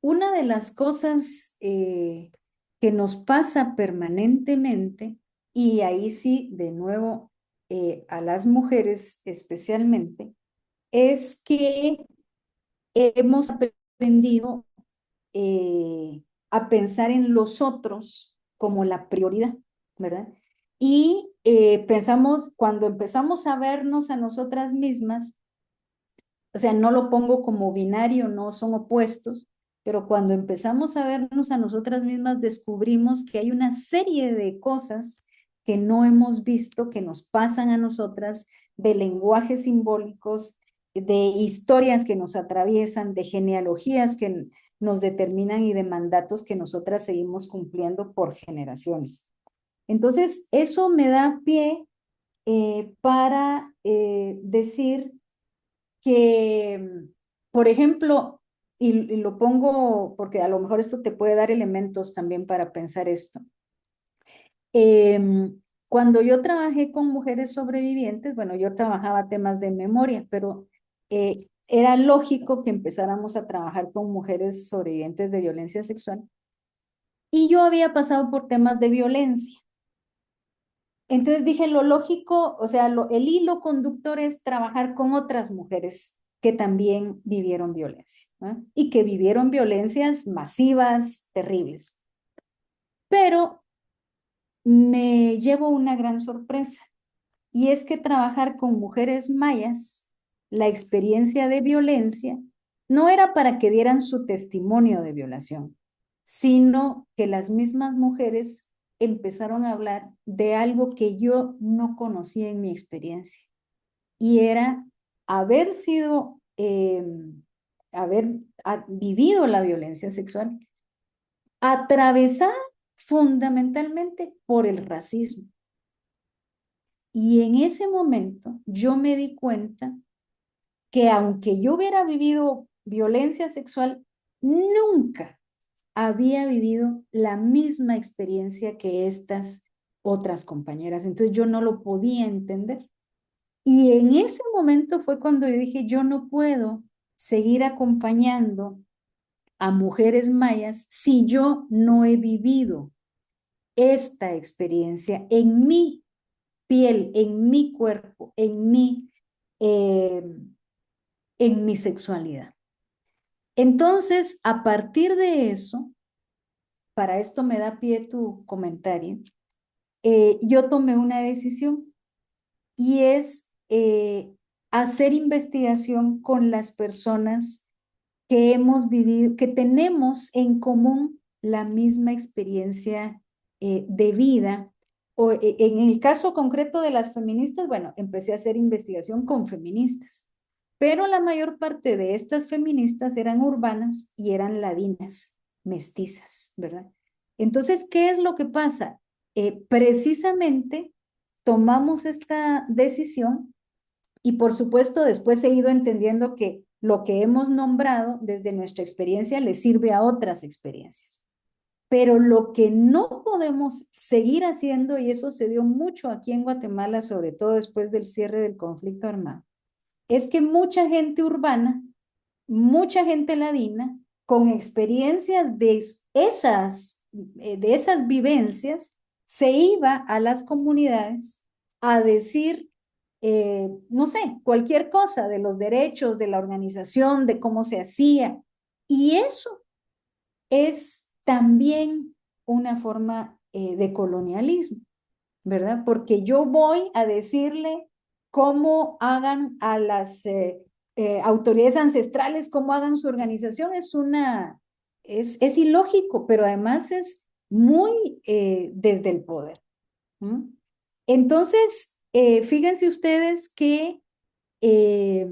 una de las cosas que nos pasa permanentemente, y ahí sí, de nuevo, a las mujeres especialmente, es que hemos aprendido a pensar en los otros como la prioridad, ¿verdad? Y pensamos, cuando empezamos a vernos a nosotras mismas, o sea, no lo pongo como binario, no son opuestos, pero cuando empezamos a vernos a nosotras mismas, descubrimos que hay una serie de cosas que no hemos visto, que nos pasan a nosotras, de lenguajes simbólicos, de historias que nos atraviesan, de genealogías que nos determinan y de mandatos que nosotras seguimos cumpliendo por generaciones. Entonces, eso me da pie para decir que, por ejemplo, y lo pongo porque a lo mejor esto te puede dar elementos también para pensar esto. Cuando yo trabajé con mujeres sobrevivientes, bueno, yo trabajaba temas de memoria, pero era lógico que empezáramos a trabajar con mujeres sobrevivientes de violencia sexual. Y yo había pasado por temas de violencia. Entonces dije, lo lógico, o sea, el hilo conductor es trabajar con otras mujeres que también vivieron violencia, ¿no? Y que vivieron violencias masivas, terribles. Pero me llevo una gran sorpresa, y es que trabajar con mujeres mayas, la experiencia de violencia, no era para que dieran su testimonio de violación, sino que las mismas mujeres empezaron a hablar de algo que yo no conocía en mi experiencia, y era haber sido, haber vivido la violencia sexual atravesada fundamentalmente por el racismo. Y en ese momento yo me di cuenta que aunque yo hubiera vivido violencia sexual, nunca había vivido la misma experiencia que estas otras compañeras. Entonces yo no lo podía entender. Y en ese momento fue cuando yo dije, yo no puedo seguir acompañando a mujeres mayas si yo no he vivido esta experiencia en mi piel, en mi cuerpo, eh, en mi sexualidad. Entonces, a partir de eso, para esto me da pie tu comentario, yo tomé una decisión, y es hacer investigación con las personas que hemos vivido, que tenemos en común la misma experiencia de vida. O, en el caso concreto de las feministas, bueno, empecé a hacer investigación con feministas, pero la mayor parte de estas feministas eran urbanas y eran ladinas, mestizas, ¿verdad? Entonces, ¿qué es lo que pasa? Precisamente tomamos esta decisión, y por supuesto después he ido entendiendo que lo que hemos nombrado desde nuestra experiencia le sirve a otras experiencias. Pero lo que no podemos seguir haciendo, y eso se dio mucho aquí en Guatemala, sobre todo después del cierre del conflicto armado, es que mucha gente urbana, mucha gente ladina, con experiencias de esas vivencias, se iba a las comunidades a decir, no sé, cualquier cosa de los derechos, de la organización, de cómo se hacía. Y eso es también una forma de colonialismo, ¿verdad? Porque yo voy a decirle cómo hagan a las autoridades ancestrales, cómo hagan su organización, es ilógico, pero además es muy desde el poder. ¿Mm? Entonces, fíjense ustedes que eh,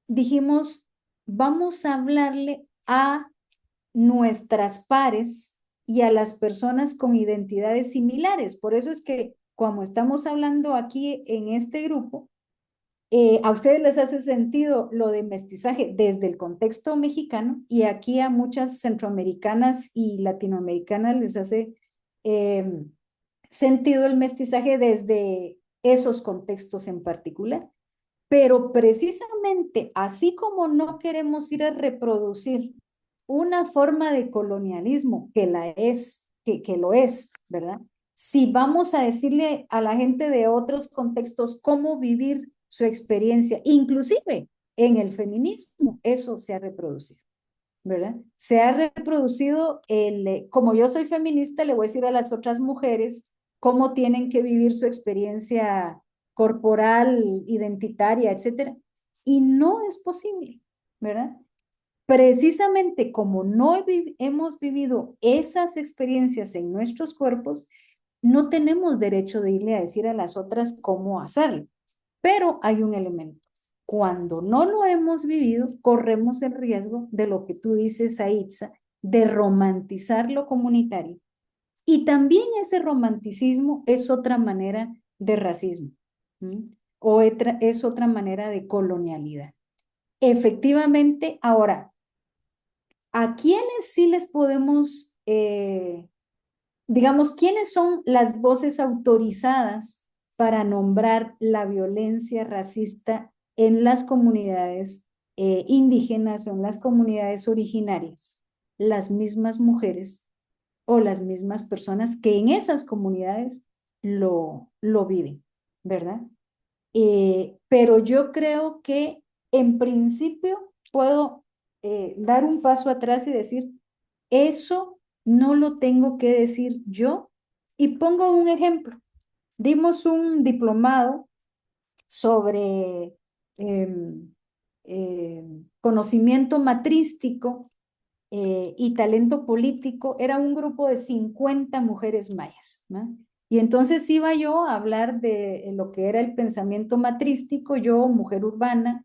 dijimos, vamos a hablarle a nuestras pares y a las personas con identidades similares. Por eso es que como estamos hablando aquí en este grupo, a ustedes les hace sentido lo de mestizaje desde el contexto mexicano y aquí a muchas centroamericanas y latinoamericanas les hace sentido el mestizaje desde esos contextos en particular. Pero precisamente así como no queremos ir a reproducir una forma de colonialismo que lo es, ¿verdad? Si vamos a decirle a la gente de otros contextos cómo vivir su experiencia, inclusive en el feminismo, eso se ha reproducido, ¿verdad? Se ha reproducido como yo soy feminista, le voy a decir a las otras mujeres cómo tienen que vivir su experiencia corporal, identitaria, etcétera. Y no es posible, ¿verdad? Precisamente como no hemos vivido esas experiencias en nuestros cuerpos, no tenemos derecho de irle a decir a las otras cómo hacerlo. Pero hay un elemento. Cuando no lo hemos vivido, corremos el riesgo de lo que tú dices, Aitza, de romantizar lo comunitario. Y también ese romanticismo es otra manera de racismo, ¿m? O es otra manera de colonialidad. Efectivamente, ahora, ¿a quiénes sí les podemos, digamos, quiénes son las voces autorizadas para nombrar la violencia racista en las comunidades indígenas o en las comunidades originarias? Las mismas mujeres o las mismas personas que en esas comunidades lo viven, ¿verdad? Pero yo creo que en principio puedo dar un paso atrás y decir, eso no lo tengo que decir yo. Y pongo un ejemplo. Dimos un diplomado sobre conocimiento matrístico y talento político. Era un grupo de 50 mujeres mayas, ¿no? Y entonces iba yo a hablar de lo que era el pensamiento matrístico, yo, mujer urbana,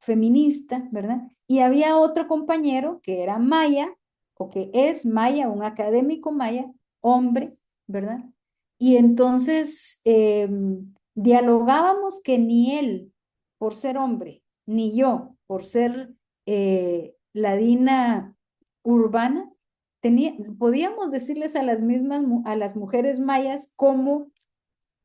feminista, ¿verdad? Y había otro compañero que era maya, o que es maya, un académico maya, hombre, ¿verdad? Y entonces dialogábamos que ni él, por ser hombre, ni yo, por ser ladina urbana, podíamos decirles a las mismas, a las mujeres mayas cómo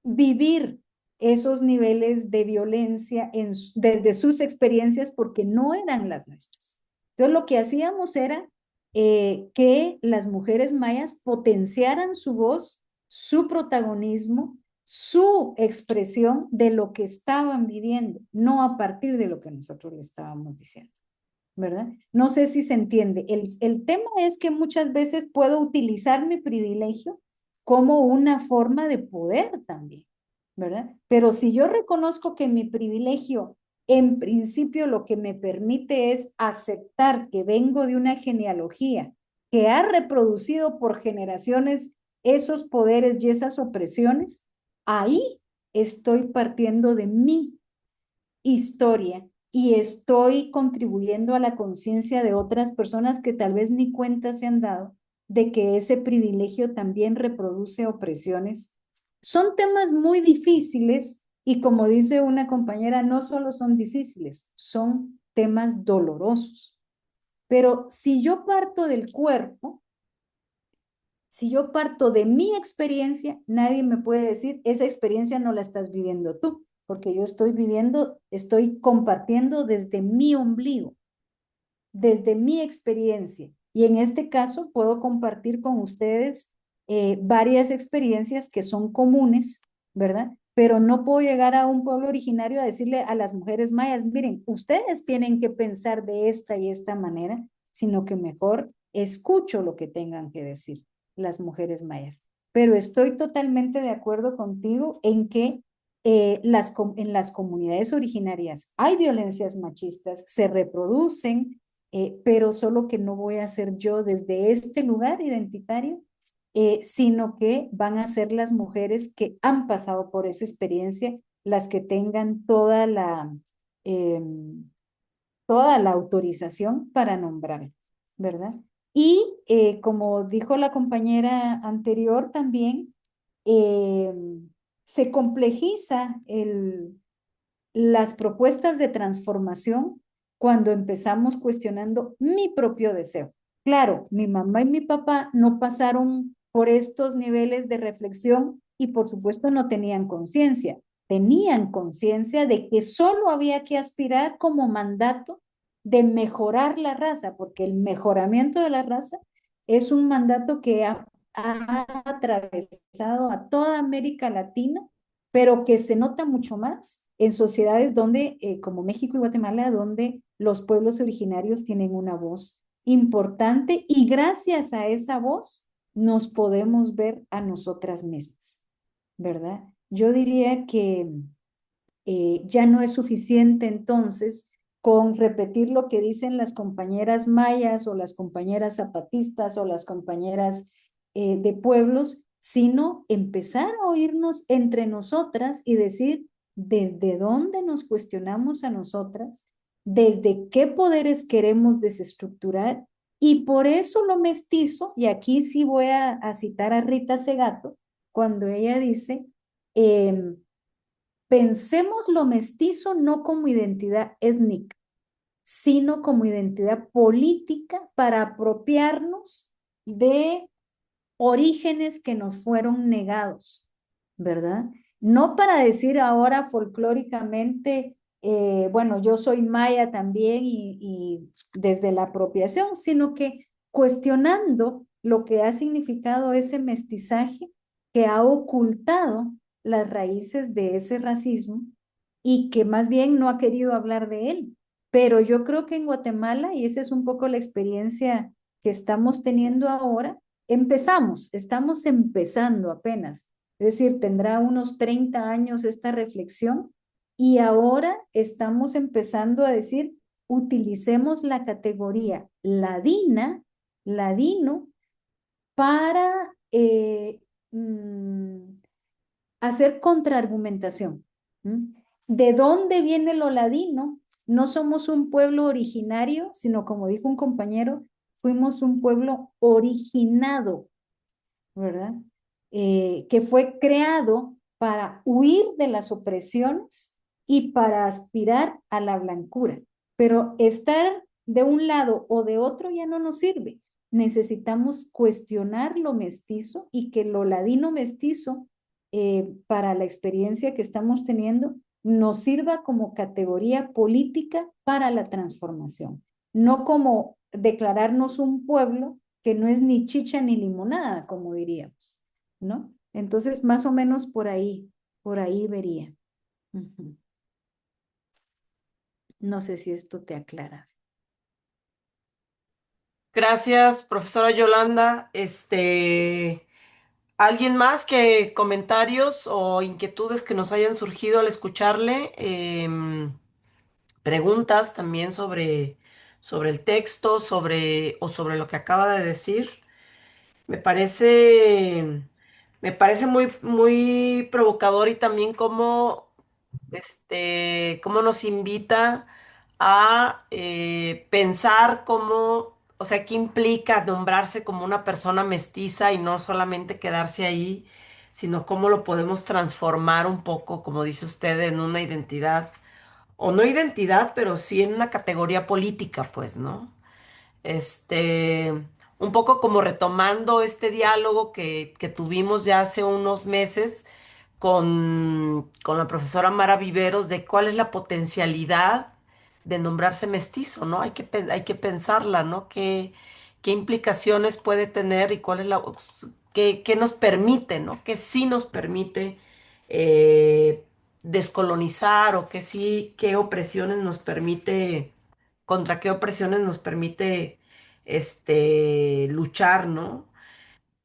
vivir esos niveles de violencia desde sus experiencias porque no eran las nuestras. Entonces lo que hacíamos era que las mujeres mayas potenciaran su voz, su protagonismo, su expresión de lo que estaban viviendo, no a partir de lo que nosotros le estábamos diciendo, ¿verdad? No sé si se entiende. El tema es que muchas veces puedo utilizar mi privilegio como una forma de poder también, ¿verdad? Pero si yo reconozco que mi privilegio, en principio, lo que me permite es aceptar que vengo de una genealogía que ha reproducido por generaciones esos poderes y esas opresiones, ahí estoy partiendo de mi historia y estoy contribuyendo a la conciencia de otras personas que tal vez ni cuenta se han dado de que ese privilegio también reproduce opresiones. Son temas muy difíciles y como dice una compañera, no solo son difíciles, son temas dolorosos. Pero si yo parto del cuerpo, si yo parto de mi experiencia, nadie me puede decir, esa experiencia no la estás viviendo tú, porque yo estoy viviendo, estoy compartiendo desde mi ombligo, desde mi experiencia. Y en este caso puedo compartir con ustedes varias experiencias que son comunes, ¿verdad? Pero no puedo llegar a un pueblo originario a decirle a las mujeres mayas, miren, ustedes tienen que pensar de esta y esta manera, sino que mejor escucho lo que tengan que decir las mujeres mayas. Pero estoy totalmente de acuerdo contigo en que en las comunidades originarias hay violencias machistas, se reproducen, pero solo que no voy a ser yo desde este lugar identitario sino que van a ser las mujeres que han pasado por esa experiencia las que tengan eh, toda la autorización para nombrar, ¿verdad? Y como dijo la compañera anterior también, eh, se complejiza las propuestas de transformación cuando empezamos cuestionando mi propio deseo. Claro, mi mamá y mi papá no pasaron por estos niveles de reflexión y por supuesto no tenían conciencia. Tenían conciencia de que solo había que aspirar como mandato de mejorar la raza, porque el mejoramiento de la raza es un mandato que ha atravesado a toda América Latina, pero que se nota mucho más en sociedades donde, como México y Guatemala, donde los pueblos originarios tienen una voz importante y gracias a esa voz nos podemos ver a nosotras mismas, ¿verdad? Yo diría que ya no es suficiente entonces con repetir lo que dicen las compañeras mayas o las compañeras zapatistas o las compañeras de pueblos, sino empezar a oírnos entre nosotras y decir desde dónde nos cuestionamos a nosotras, desde qué poderes queremos desestructurar y por eso lo mestizo, y aquí sí voy a citar a Rita Segato, cuando ella dice, pensemos lo mestizo no como identidad étnica, sino como identidad política para apropiarnos de orígenes que nos fueron negados, ¿verdad? No para decir ahora folclóricamente, bueno, yo soy maya también y desde la apropiación, sino que cuestionando lo que ha significado ese mestizaje que ha ocultado las raíces de ese racismo y que más bien no ha querido hablar de él. Pero yo creo que en Guatemala, y esa es un poco la experiencia que estamos teniendo ahora, estamos empezando apenas. Es decir, tendrá unos 30 años esta reflexión y ahora estamos empezando a decir, utilicemos la categoría ladino, para mm, hacer contraargumentación. ¿Mm? ¿De dónde viene lo ladino? No somos un pueblo originario, sino como dijo un compañero, fuimos un pueblo originado, ¿verdad? Que fue creado para huir de las opresiones y para aspirar a la blancura. Pero estar de un lado o de otro ya no nos sirve. Necesitamos cuestionar lo mestizo y que lo ladino mestizo, para la experiencia que estamos teniendo, nos sirva como categoría política para la transformación, no como declararnos un pueblo que no es ni chicha ni limonada, como diríamos, ¿no? Entonces, más o menos por ahí vería. Ujú. No sé si esto te aclara. Gracias, profesora Yolanda. ¿Alguien más que comentarios o inquietudes que nos hayan surgido al escucharle? Preguntas también sobre el texto, o sobre lo que acaba de decir. Me parece, me parece muy, muy provocador y también cómo nos invita a pensar o sea, qué implica nombrarse como una persona mestiza y no solamente quedarse ahí, sino cómo lo podemos transformar un poco, como dice usted, en una identidad, o no identidad, pero sí en una categoría política, pues, ¿no? este, un poco como retomando este diálogo que tuvimos ya hace unos meses con la profesora Mara Viveros de cuál es la potencialidad de nombrarse mestizo, ¿no? Hay que pensarla, ¿no? ¿Qué implicaciones puede tener y cuál es qué nos permite, ¿no? ¿Qué sí nos permite eh, descolonizar o qué opresiones nos permite contra qué opresiones nos permite luchar, ¿no?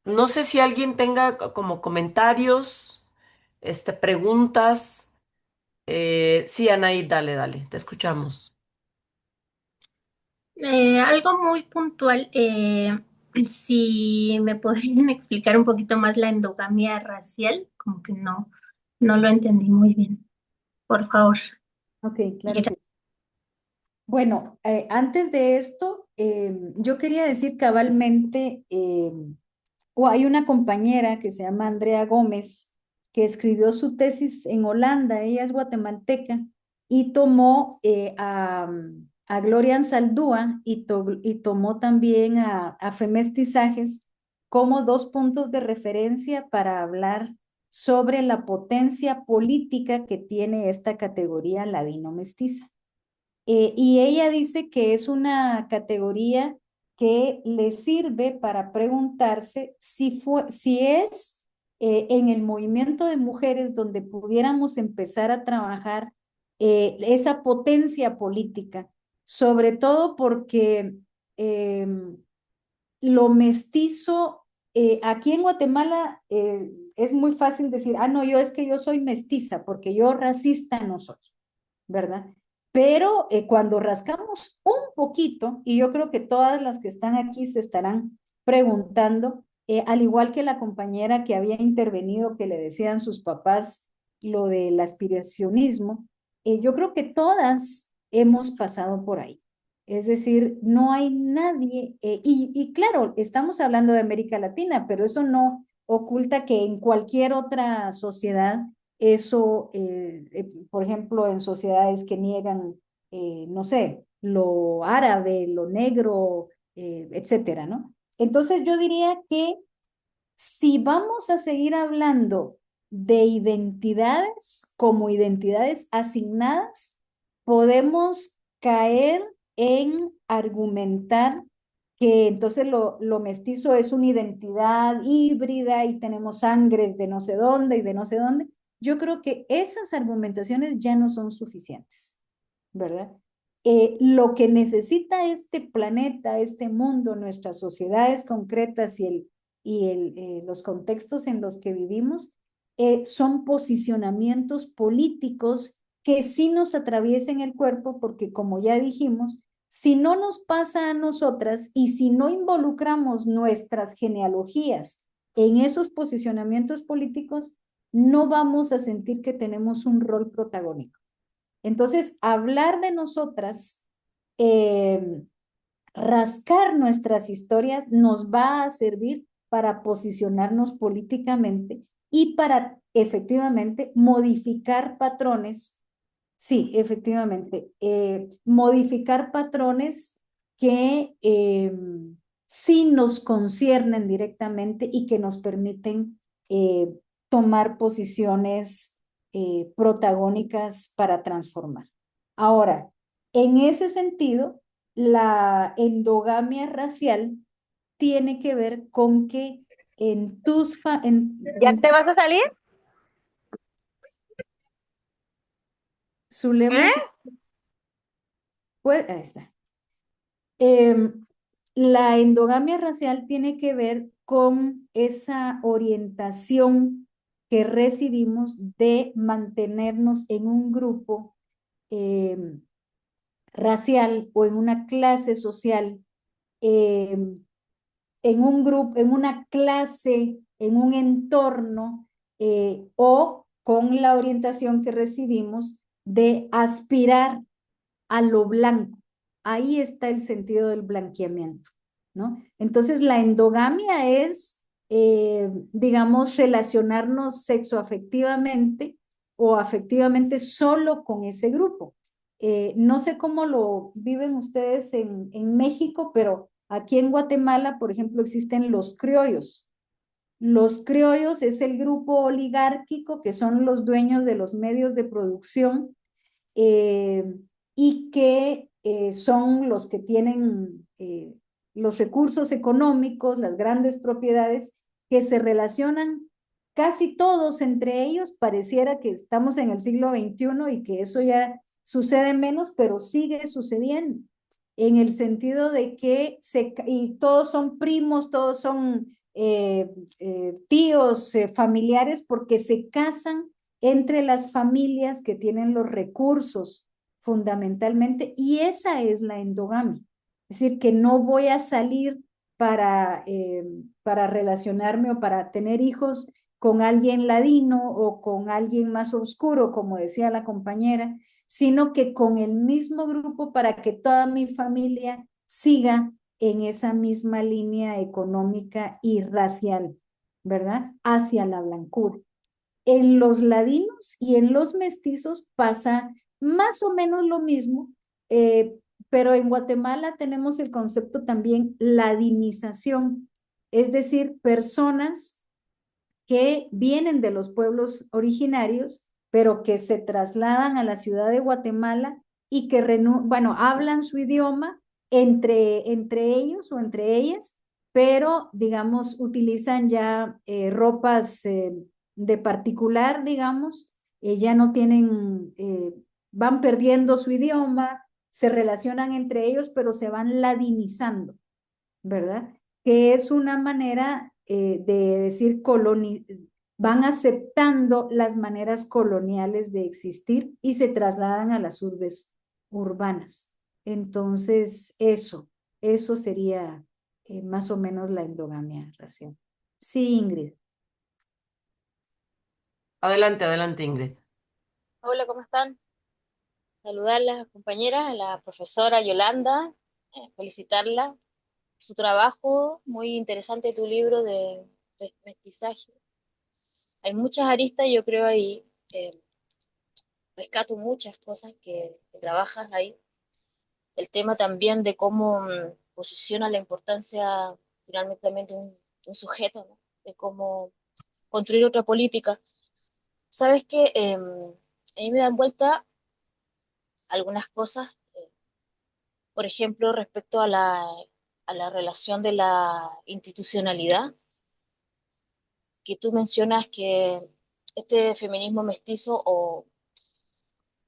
No sé si alguien tenga como comentarios, preguntas. Sí, Anaí, dale, dale, te escuchamos. Algo muy puntual. Si me podrían explicar un poquito más la endogamia racial, como que no lo entendí muy bien, por favor. Ok, claro Gra- que sí. Bueno, antes de esto, yo quería decir cabalmente, hay una compañera que se llama Andrea Gómez, que escribió su tesis en Holanda, ella es guatemalteca, y tomó a Gloria Anzaldúa y tomó también a Femestizajes como dos puntos de referencia para hablar sobre la potencia política que tiene esta categoría ladino-mestiza. Y ella dice que es una categoría que le sirve para preguntarse si es en el movimiento de mujeres donde pudiéramos empezar a trabajar esa potencia política, sobre todo porque eh, lo mestizo, aquí en Guatemala es muy fácil decir, no, es que yo soy mestiza, porque yo racista no soy, ¿verdad? Pero cuando rascamos un poquito, y yo creo que todas las que están aquí se estarán preguntando, al igual que la compañera que había intervenido, que le decían sus papás lo del aspiracionismo, yo creo que todas hemos pasado por ahí. Es decir, no hay nadie, y claro, estamos hablando de América Latina, pero eso no oculta que en cualquier otra sociedad eso, por ejemplo, en sociedades que niegan, no sé, lo árabe, lo negro, etcétera, ¿no? Entonces yo diría que si vamos a seguir hablando de identidades como identidades asignadas, podemos caer en argumentar que entonces lo mestizo es una identidad híbrida y tenemos sangres de no sé dónde y de no sé dónde. Yo creo que esas argumentaciones ya no son suficientes, ¿verdad? Lo que necesita este planeta, este mundo, nuestras sociedades concretas los contextos en los que vivimos, son posicionamientos políticos que sí nos atraviesen el cuerpo, porque como ya dijimos, si no nos pasa a nosotras y si no involucramos nuestras genealogías en esos posicionamientos políticos, no vamos a sentir que tenemos un rol protagónico. Entonces, hablar de nosotras, eh, rascar nuestras historias nos va a servir para posicionarnos políticamente y para efectivamente modificar patrones. Sí, efectivamente, modificar patrones que sí nos conciernen directamente y que nos permiten tomar posiciones protagónicas para transformar. Ahora, en ese sentido, la endogamia racial tiene que ver con que en tus... ¿Ya te vas a salir? Zulema, ¿Eh? pues, ahí está. La endogamia racial tiene que ver con esa orientación que recibimos de mantenernos en un grupo racial o en una clase social, en un grupo, en una clase, en un entorno, o con la orientación que recibimos de aspirar a lo blanco. Ahí está el sentido del blanqueamiento, ¿no? Entonces, la endogamia es, digamos, relacionarnos sexoafectivamente o afectivamente solo con ese grupo. No sé cómo lo viven ustedes en México, pero aquí en Guatemala, por ejemplo, existen los criollos. Los criollos es el grupo oligárquico que son los dueños de los medios de producción, eh, y que son los que tienen los recursos económicos, las grandes propiedades, que se relacionan casi todos entre ellos. Pareciera que estamos en el siglo XXI y que eso ya sucede menos, pero sigue sucediendo, en el sentido de que y todos son primos, todos son tíos, familiares, porque se casan entre las familias que tienen los recursos fundamentalmente, y esa es la endogamia. Es decir, que no voy a salir para relacionarme o para tener hijos con alguien ladino o con alguien más oscuro, como decía la compañera, sino que con el mismo grupo para que toda mi familia siga en esa misma línea económica y racial, ¿verdad? Hacia la blancura. En los ladinos y en los mestizos pasa más o menos lo mismo, pero en Guatemala tenemos el concepto también ladinización, es decir, personas que vienen de los pueblos originarios, pero que se trasladan a la ciudad de Guatemala y que, bueno, hablan su idioma entre ellos o entre ellas, pero, digamos, utilizan ya ropas de particular, digamos, ya no tienen, van perdiendo su idioma, se relacionan entre ellos, pero se van ladinizando, ¿verdad? Que es una manera de decir, van aceptando las maneras coloniales de existir y se trasladan a las urbes urbanas. Entonces, eso sería más o menos la endogamia racial. Sí, Ingrid. Adelante, adelante, Ingrid. Hola, ¿cómo están? Saludar a las compañeras, a la profesora Yolanda, felicitarla por su trabajo, muy interesante tu libro de mestizaje. Hay muchas aristas, yo creo ahí, rescato muchas cosas que trabajas ahí. El tema también de cómo posiciona la importancia finalmente también de un sujeto, ¿no? De cómo construir otra política. ¿Sabes qué? A mí me dan vuelta algunas cosas, por ejemplo, respecto a la relación de la institucionalidad, que tú mencionas que este feminismo mestizo o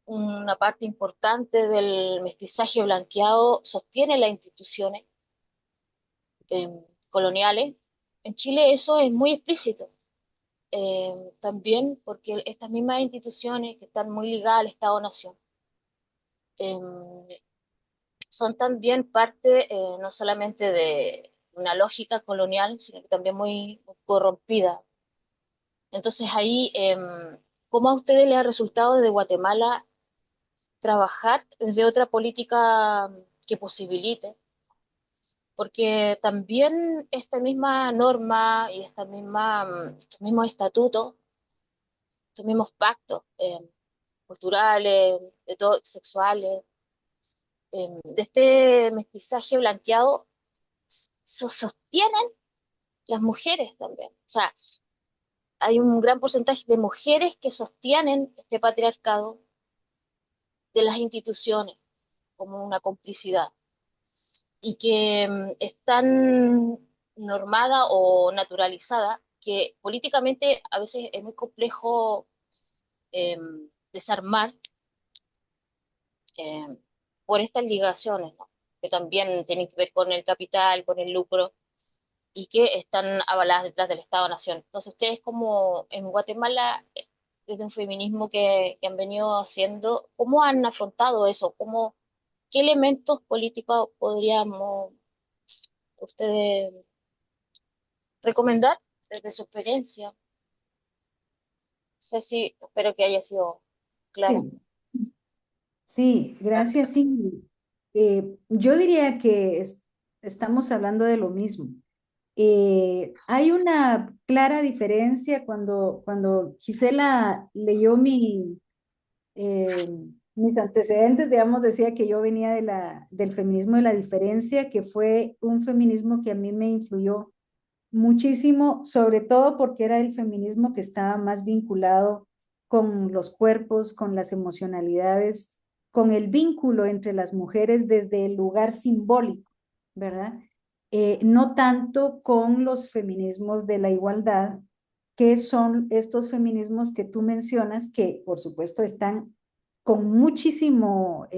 una parte importante del mestizaje blanqueado sostiene las instituciones coloniales. En Chile eso es muy explícito. También porque estas mismas instituciones que están muy ligadas al Estado-Nación son también parte no solamente de una lógica colonial, sino que también muy corrompida. Entonces ahí, ¿cómo a ustedes les ha resultado desde Guatemala trabajar desde otra política que posibilite? Porque también esta misma norma y estos mismos estatutos, estos mismos pactos culturales, de todo, sexuales, de este mestizaje blanqueado, sostienen las mujeres también. O sea, hay un gran porcentaje de mujeres que sostienen este patriarcado de las instituciones como una complicidad y que están normada o naturalizada, que políticamente a veces es muy complejo eh, desarmar eh, por estas ligaciones, ¿no? Que también tienen que ver con el capital, con el lucro, y que están avaladas detrás del Estado-Nación. Entonces, ustedes como en Guatemala, desde un feminismo que han venido haciendo, ¿cómo han afrontado eso? ¿Qué elementos políticos podríamos ustedes recomendar desde su experiencia? No sé si, espero que haya sido clara. Sí, sí, gracias. Sí. Yo diría que estamos hablando de lo mismo. Hay una clara diferencia cuando Gisela leyó eh, mis antecedentes, digamos, decía que yo venía del feminismo de la diferencia, que fue un feminismo que a mí me influyó muchísimo, sobre todo porque era el feminismo que estaba más vinculado con los cuerpos, con las emocionalidades, con el vínculo entre las mujeres desde el lugar simbólico, ¿verdad? No tanto con los feminismos de la igualdad, que son estos feminismos que tú mencionas, que por supuesto están con muchísimo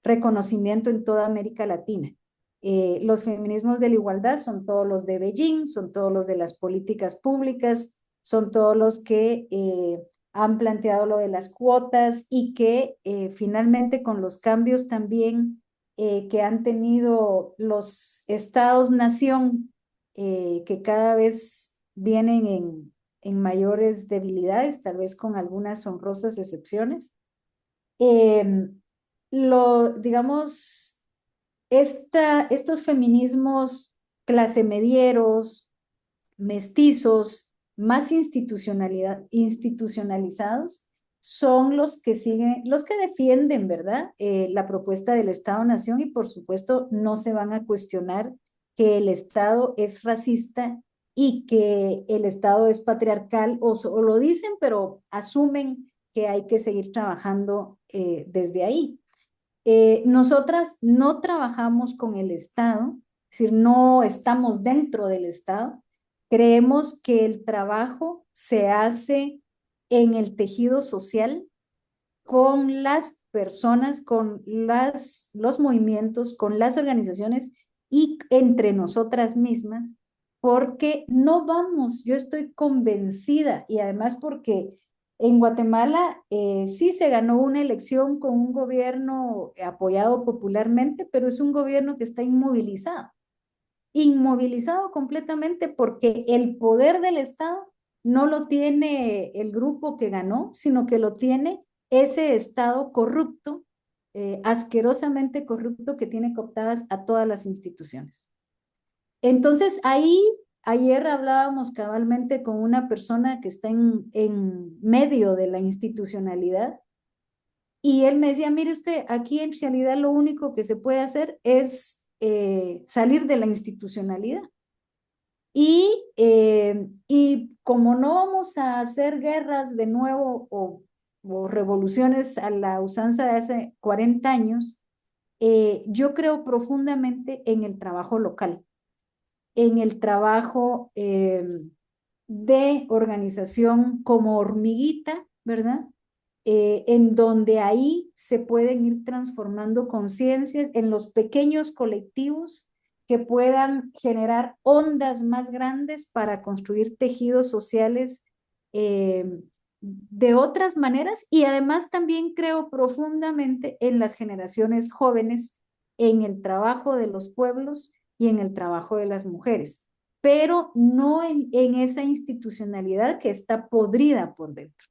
reconocimiento en toda América Latina. Los feminismos de la igualdad son todos los de Beijing, son todos los de las políticas públicas, son todos los que han planteado lo de las cuotas y que finalmente con los cambios también que han tenido los estados-nación, que cada vez vienen en mayores debilidades, tal vez con algunas honrosas excepciones. Digamos, estos feminismos clase medieros, mestizos, más institucionalizados, son los que siguen, los que defienden, ¿verdad? La propuesta del Estado-Nación, y por supuesto no se van a cuestionar que el Estado es racista y que el Estado es patriarcal, o lo dicen, pero asumen que hay que seguir trabajando desde ahí. Nosotras no trabajamos con el Estado, es decir, no estamos dentro del Estado. Creemos que el trabajo se hace en el tejido social con las personas, con los movimientos, con las organizaciones y entre nosotras mismas, porque no vamos, yo estoy convencida, y además porque en Guatemala sí se ganó una elección con un gobierno apoyado popularmente, pero es un gobierno que está inmovilizado completamente, porque el poder del Estado no lo tiene el grupo que ganó, sino que lo tiene ese Estado corrupto, asquerosamente corrupto, que tiene cooptadas a todas las instituciones. Entonces, ahí, ayer hablábamos cabalmente con una persona que está en medio de la institucionalidad, y él me decía, mire usted, aquí en realidad lo único que se puede hacer es salir de la institucionalidad. Y como no vamos a hacer guerras de nuevo o revoluciones a la usanza de hace 40 años, yo creo profundamente en el trabajo local, en el trabajo de organización como hormiguita, ¿verdad? En donde ahí se pueden ir transformando conciencias en los pequeños colectivos que puedan generar ondas más grandes para construir tejidos sociales eh, de otras maneras. Y además también creo profundamente en las generaciones jóvenes, en el trabajo de los pueblos y en el trabajo de las mujeres, pero no en esa institucionalidad que está podrida por dentro.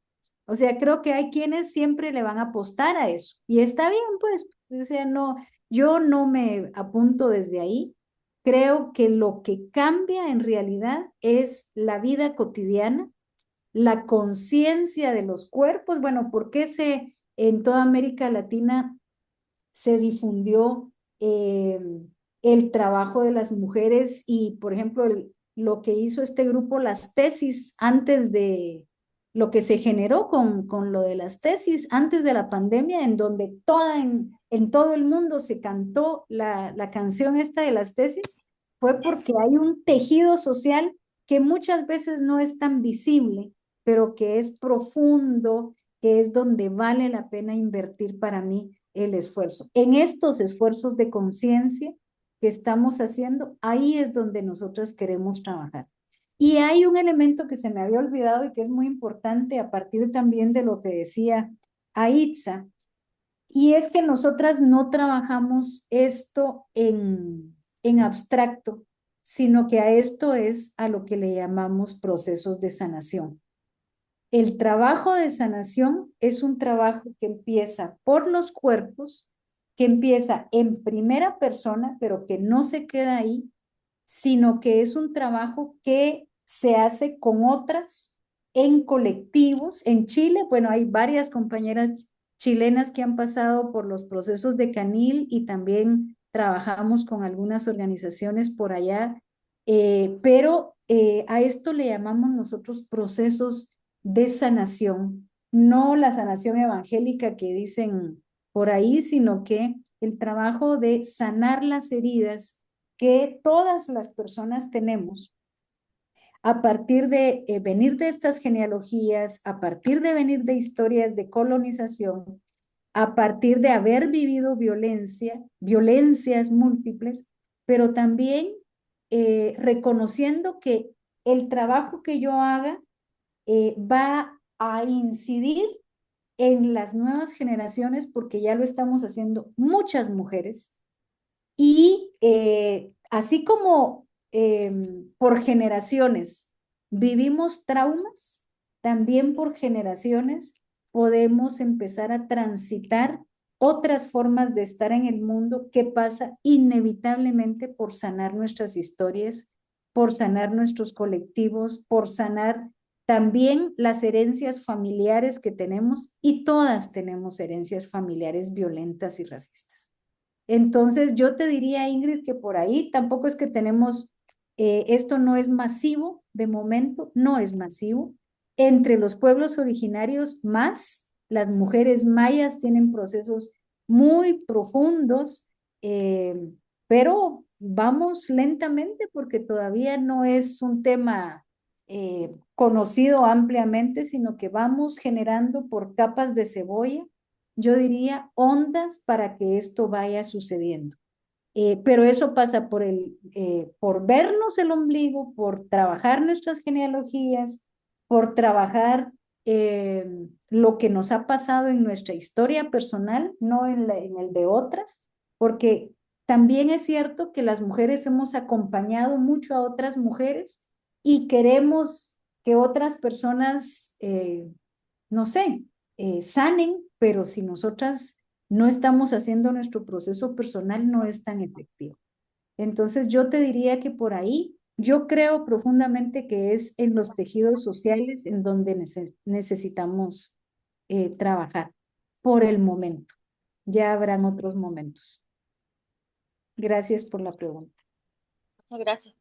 O sea, creo que hay quienes siempre le van a apostar a eso. Y está bien, pues. O sea, no, yo no me apunto desde ahí. Creo que lo que cambia en realidad es la vida cotidiana, la conciencia de los cuerpos. Bueno, ¿por qué en toda América Latina se difundió el trabajo de las mujeres? Y, por ejemplo, lo que hizo este grupo, las tesis, antes de lo que se generó con lo de las tesis, antes de la pandemia, en donde en todo el mundo se cantó la canción esta de las tesis, fue porque hay un tejido social que muchas veces no es tan visible, pero que es profundo, que es donde vale la pena invertir para mí el esfuerzo. En estos esfuerzos de conciencia que estamos haciendo, ahí es donde nosotras queremos trabajar. Y hay un elemento que se me había olvidado y que es muy importante a partir también de lo que decía Aitza, y es que nosotras no trabajamos esto en abstracto, sino que a esto es a lo que le llamamos procesos de sanación. El trabajo de sanación es un trabajo que empieza por los cuerpos, que empieza en primera persona, pero que no se queda ahí, sino que es un trabajo que se hace con otras en colectivos. En Chile, bueno, hay varias compañeras chilenas que han pasado por los procesos de Canil y también trabajamos con algunas organizaciones por allá, pero a esto le llamamos nosotros procesos de sanación, no la sanación evangélica que dicen por ahí, sino que el trabajo de sanar las heridas que todas las personas tenemos a partir de venir de estas genealogías, a partir de venir de historias de colonización, a partir de haber vivido violencias múltiples, pero también reconociendo que el trabajo que yo haga va a incidir en las nuevas generaciones, porque ya lo estamos haciendo muchas mujeres, Y así como por generaciones vivimos traumas, también por generaciones podemos empezar a transitar otras formas de estar en el mundo que pasa inevitablemente por sanar nuestras historias, por sanar nuestros colectivos, por sanar también las herencias familiares que tenemos, y todas tenemos herencias familiares violentas y racistas. Entonces yo te diría, Ingrid, que por ahí tampoco es que tenemos, esto no es masivo de momento, no es masivo. Entre los pueblos originarios más, las mujeres mayas tienen procesos muy profundos, pero vamos lentamente porque todavía no es un tema conocido ampliamente, sino que vamos generando por capas de cebolla, yo diría, ondas para que esto vaya sucediendo. Pero eso pasa por vernos el ombligo, por trabajar nuestras genealogías, por trabajar lo que nos ha pasado en nuestra historia personal, no en el de otras, porque también es cierto que las mujeres hemos acompañado mucho a otras mujeres y queremos que otras personas, no sé, sanen, pero si nosotras no estamos haciendo nuestro proceso personal, no es tan efectivo. Entonces yo te diría que por ahí, yo creo profundamente que es en los tejidos sociales en donde necesitamos trabajar por el momento. Ya habrán otros momentos. Gracias por la pregunta. Muchas gracias.